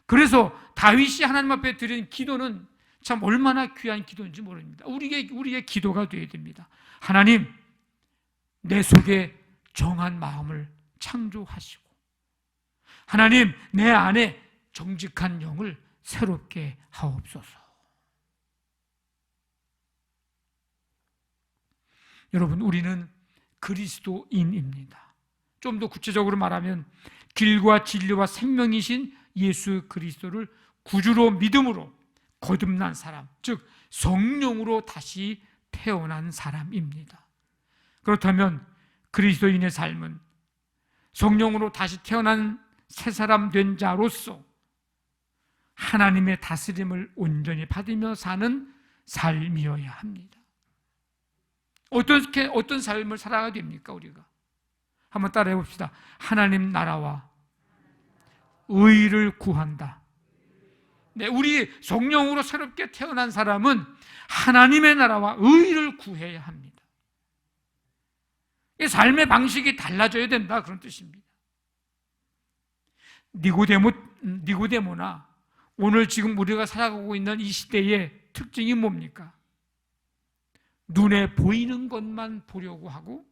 그래서 다윗이 하나님 앞에 드린 기도는 참 얼마나 귀한 기도인지 모릅니다. 우리의 기도가 되어야 됩니다. 하나님, 내 속에 정한 마음을 창조하시고, 하나님, 내 안에 정직한 영을 새롭게 하옵소서. 여러분, 우리는 그리스도인입니다. 좀 더 구체적으로 말하면 길과 진리와 생명이신 예수 그리스도를 구주로 믿음으로 거듭난 사람, 즉 성령으로 다시 태어난 사람입니다. 그렇다면 그리스도인의 삶은 성령으로 다시 태어난 새 사람 된 자로서 하나님의 다스림을 온전히 받으며 사는 삶이어야 합니다. 어떤 삶을 살아야 됩니까, 우리가? 한번 따라해 봅시다. 하나님 나라와 의를 구한다. 네, 우리 성령으로 새롭게 태어난 사람은 하나님의 나라와 의를 구해야 합니다. 이 삶의 방식이 달라져야 된다, 그런 뜻입니다. 니고데모나 오늘 지금 우리가 살아가고 있는 이 시대의 특징이 뭡니까? 눈에 보이는 것만 보려고 하고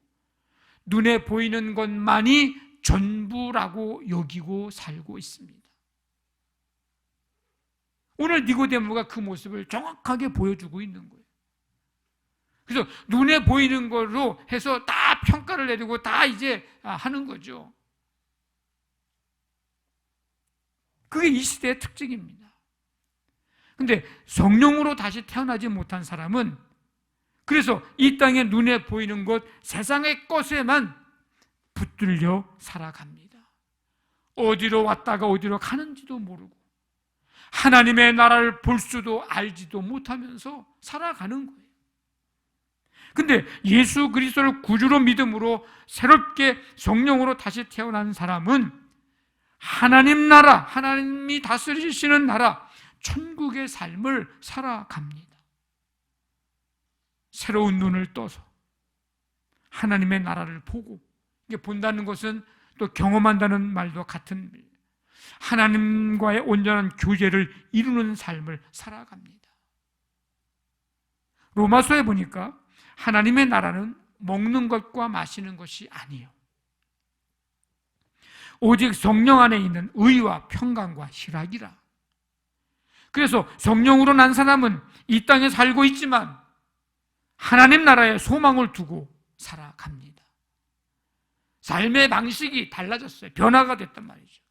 눈에 보이는 것만이 전부라고 여기고 살고 있습니다. 오늘 니고데모가 그 모습을 정확하게 보여주고 있는 거예요. 그래서 눈에 보이는 걸로 해서 다 평가를 내리고 다 이제 하는 거죠. 그게 이 시대의 특징입니다. 근데 성령으로 다시 태어나지 못한 사람은 그래서 이 땅에 눈에 보이는 것, 세상의 것에만 붙들려 살아갑니다. 어디로 왔다가 어디로 가는지도 모르고 하나님의 나라를 볼 수도 알지도 못하면서 살아가는 거예요. 근데 예수 그리스도를 구주로 믿음으로 새롭게 성령으로 다시 태어난 사람은 하나님 나라, 하나님이 다스리시는 나라, 천국의 삶을 살아갑니다. 새로운 눈을 떠서 하나님의 나라를 보고, 이게 본다는 것은 또 경험한다는 말도 같은 하나님과의 온전한 교제를 이루는 삶을 살아갑니다. 로마서에 보니까 하나님의 나라는 먹는 것과 마시는 것이 아니에요. 오직 성령 안에 있는 의와 평강과 희락이라. 그래서 성령으로 난 사람은 이 땅에 살고 있지만 하나님 나라에 소망을 두고 살아갑니다. 삶의 방식이 달라졌어요. 변화가 됐단 말이죠.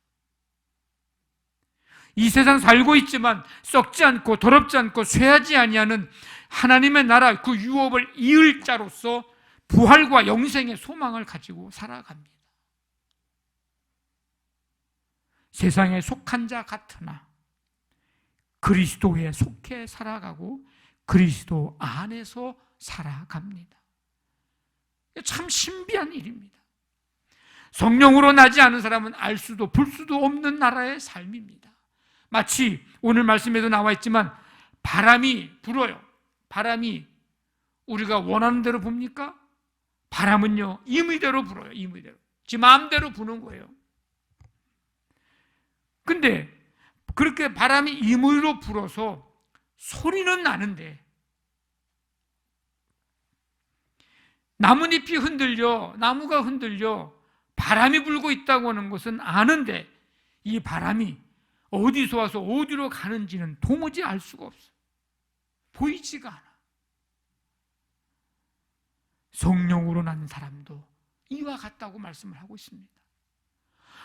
이 세상 살고 있지만 썩지 않고 더럽지 않고 쇠하지 아니하는 하나님의 나라, 그 유업을 이을 자로서 부활과 영생의 소망을 가지고 살아갑니다. 세상에 속한 자 같으나 그리스도에 속해 살아가고 그리스도 안에서 살아갑니다. 참 신비한 일입니다. 성령으로 나지 않은 사람은 알 수도 볼 수도 없는 나라의 삶입니다. 마치 오늘 말씀에도 나와 있지만 바람이 불어요. 바람이 우리가 원하는 대로 붑니까? 바람은요, 임의대로 불어요. 임의대로. 지 마음대로 부는 거예요. 근데 그렇게 바람이 임의로 불어서 소리는 나는데 나뭇잎이 흔들려, 나무가 흔들려 바람이 불고 있다고 하는 것은 아는데 이 바람이 어디서 와서 어디로 가는지는 도무지 알 수가 없어요. 보이지가 않아. 성령으로 난 사람도 이와 같다고 말씀을 하고 있습니다.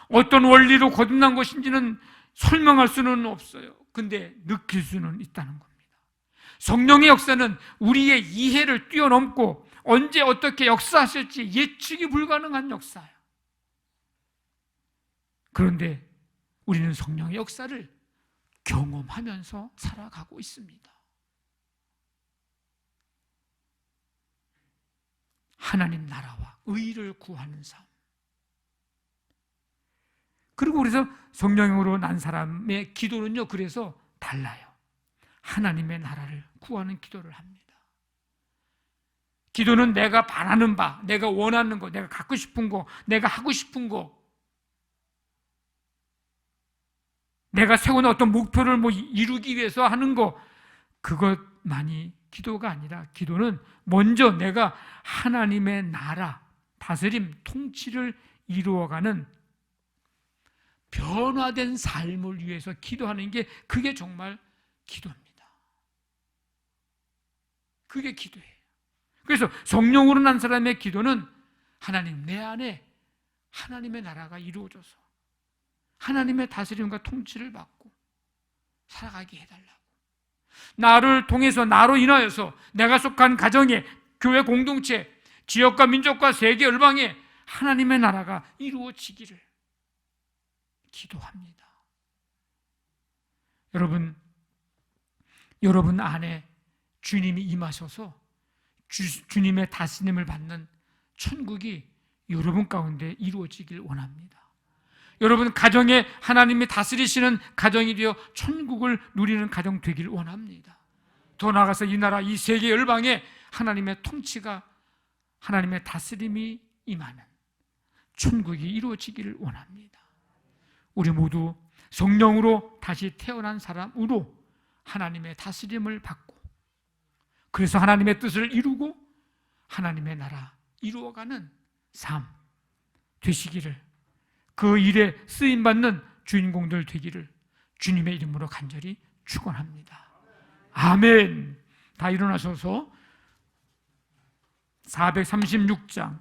어떤 원리로 거듭난 것인지는 설명할 수는 없어요. 근데 느낄 수는 있다는 겁니다. 성령의 역사는 우리의 이해를 뛰어넘고 언제 어떻게 역사하실지 예측이 불가능한 역사예요. 그런데 우리는 성령의 역사를 경험하면서 살아가고 있습니다. 하나님 나라와 의를 구하는 삶. 그리고 그래서 성령으로 난 사람의 기도는요, 그래서 달라요. 하나님의 나라를 구하는 기도를 합니다. 기도는 내가 바라는 바, 내가 원하는 거, 내가 갖고 싶은 거, 내가 하고 싶은 거, 내가 세우는 어떤 목표를 이루기 위해서 하는 거, 그것만이 기도가 아니라 기도는 먼저 내가 하나님의 나라, 다스림, 통치를 이루어가는 변화된 삶을 위해서 기도하는 게 그게 정말 기도입니다. 그게 기도예요. 그래서 성령으로 난 사람의 기도는 하나님, 내 안에 하나님의 나라가 이루어져서 하나님의 다스림과 통치를 받고 살아가게 해달라고, 나를 통해서, 나로 인하여서 내가 속한 가정에, 교회 공동체, 지역과 민족과 세계 열방에 하나님의 나라가 이루어지기를 기도합니다. 여러분 안에 주님이 임하셔서 주님의 다스림을 받는 천국이 여러분 가운데 이루어지길 원합니다. 여러분 가정에 하나님이 다스리시는 가정이 되어 천국을 누리는 가정 되길 원합니다. 더 나아가서 이 나라, 이 세계 열방에 하나님의 통치가, 하나님의 다스림이 임하는 천국이 이루어지기를 원합니다. 우리 모두 성령으로 다시 태어난 사람으로 하나님의 다스림을 받고, 그래서 하나님의 뜻을 이루고 하나님의 나라 이루어가는 삶 되시기를, 그 일에 쓰임받는 주인공들 되기를 주님의 이름으로 간절히 축원합니다. 아멘. 다 일어나셔서 436장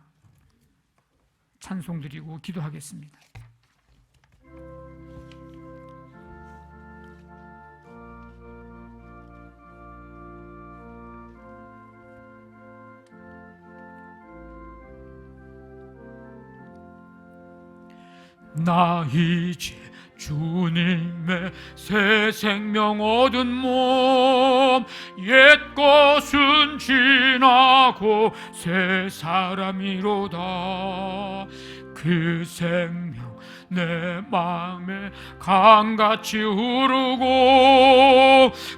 찬송 드리고 기도하겠습니다. 나 이제 주님의 새 생명 얻은 몸, 옛 것은 지나고 새 사람이로다. 그 생명 내 맘에 강같이 흐르고,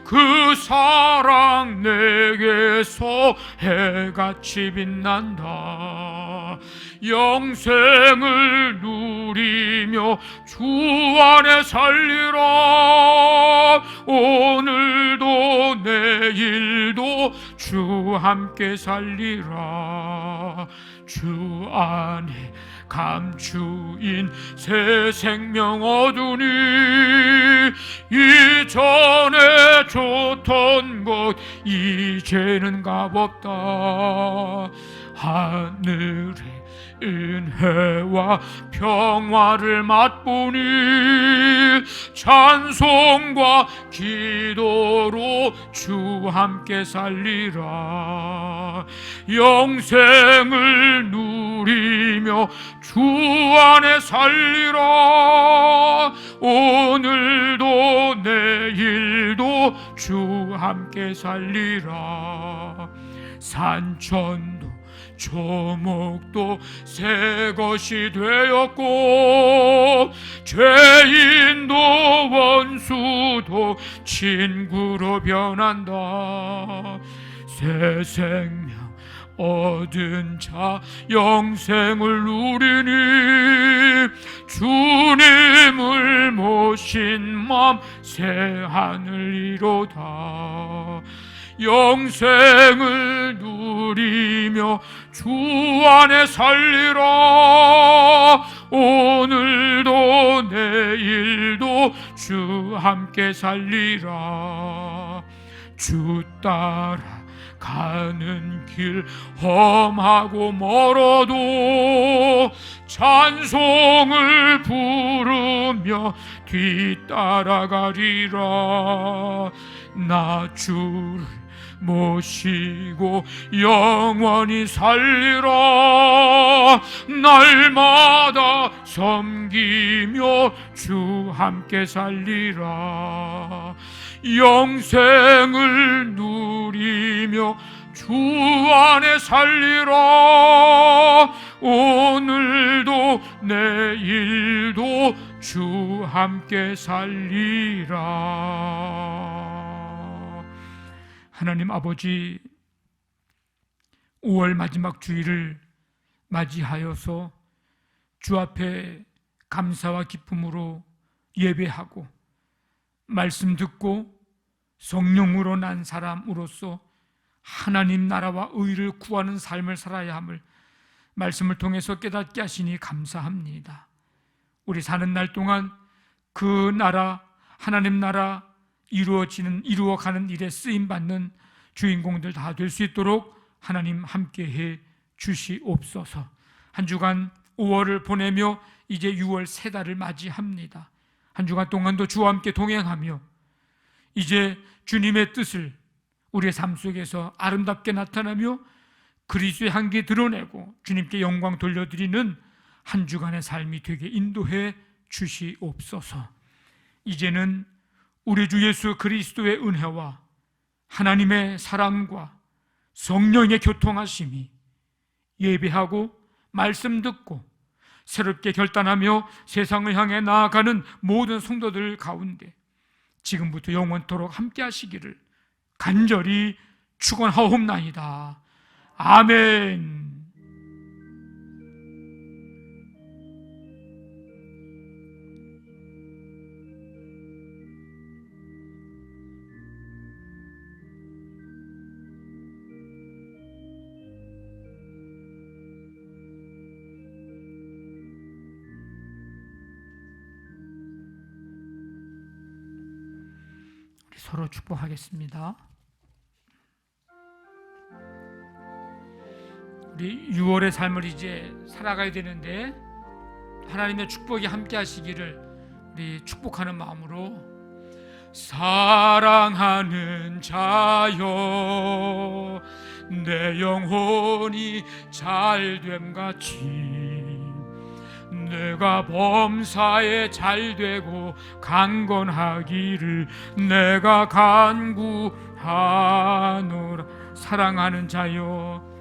그 사랑 내게서 해같이 빛난다. 영생을 누리며 주 안에 살리라. 오늘도 내일도 주 함께 살리라. 주 안에 감추인 새 생명 얻으니, 이전에 좋던 것 이제는 값없다. 하늘의 은혜와 평화를 맛보니, 찬송과 기도로 주 함께 살리라. 영생을 누리며 주 안에 살리라. 오늘도 내일도 주 함께 살리라. 산천도 조목도 새 것이 되었고, 죄인도 원수도 친구로 변한다. 새 생명 얻은 자 영생을 누리니, 주님을 모신 맘 새 하늘이로다. 영생을 누리며 주 안에 살리라. 오늘도 내일도 주 함께 살리라. 주 따라 가는 길 험하고 멀어도 찬송을 부르며 뒤따라가리라. 나 주를 모시고 영원히 살리라. 날마다 섬기며 주 함께 살리라. 영생을 누리며 주 안에 살리라. 오늘도 내일도 주 함께 살리라. 하나님 아버지, 5월 마지막 주일을 맞이하여서 주 앞에 감사와 기쁨으로 예배하고 말씀 듣고 성령으로 난 사람으로서 하나님 나라와 의를 구하는 삶을 살아야 함을 말씀을 통해서 깨닫게 하시니 감사합니다. 우리 사는 날 동안 그 나라, 하나님 나라 이루어가는 일에 쓰임받는 주인공들 다 될 수 있도록 하나님 함께해 주시옵소서. 한 주간 5월을 보내며 이제 6월 세 달을 맞이합니다. 한 주간 동안도 주와 함께 동행하며 이제 주님의 뜻을 우리의 삶 속에서 아름답게 나타나며 그리스도의 향기 드러내고 주님께 영광 돌려드리는 한 주간의 삶이 되게 인도해 주시옵소서. 이제는 우리 주 예수 그리스도의 은혜와 하나님의 사랑과 성령의 교통하심이 예배하고 말씀 듣고 새롭게 결단하며 세상을 향해 나아가는 모든 성도들 가운데 지금부터 영원토록 함께 하시기를 간절히 축원하옵나이다. 아멘. 서로 축복하겠습니다. 우리 6월의 삶을 이제 살아가야 되는데 하나님의 축복이 함께 하시기를 우리 축복하는 마음으로 사랑하는 자여 내 영혼이 잘됨 같이 내가 범사에 잘되고 강건하기를 내가 간구하노라. 사랑하는 자여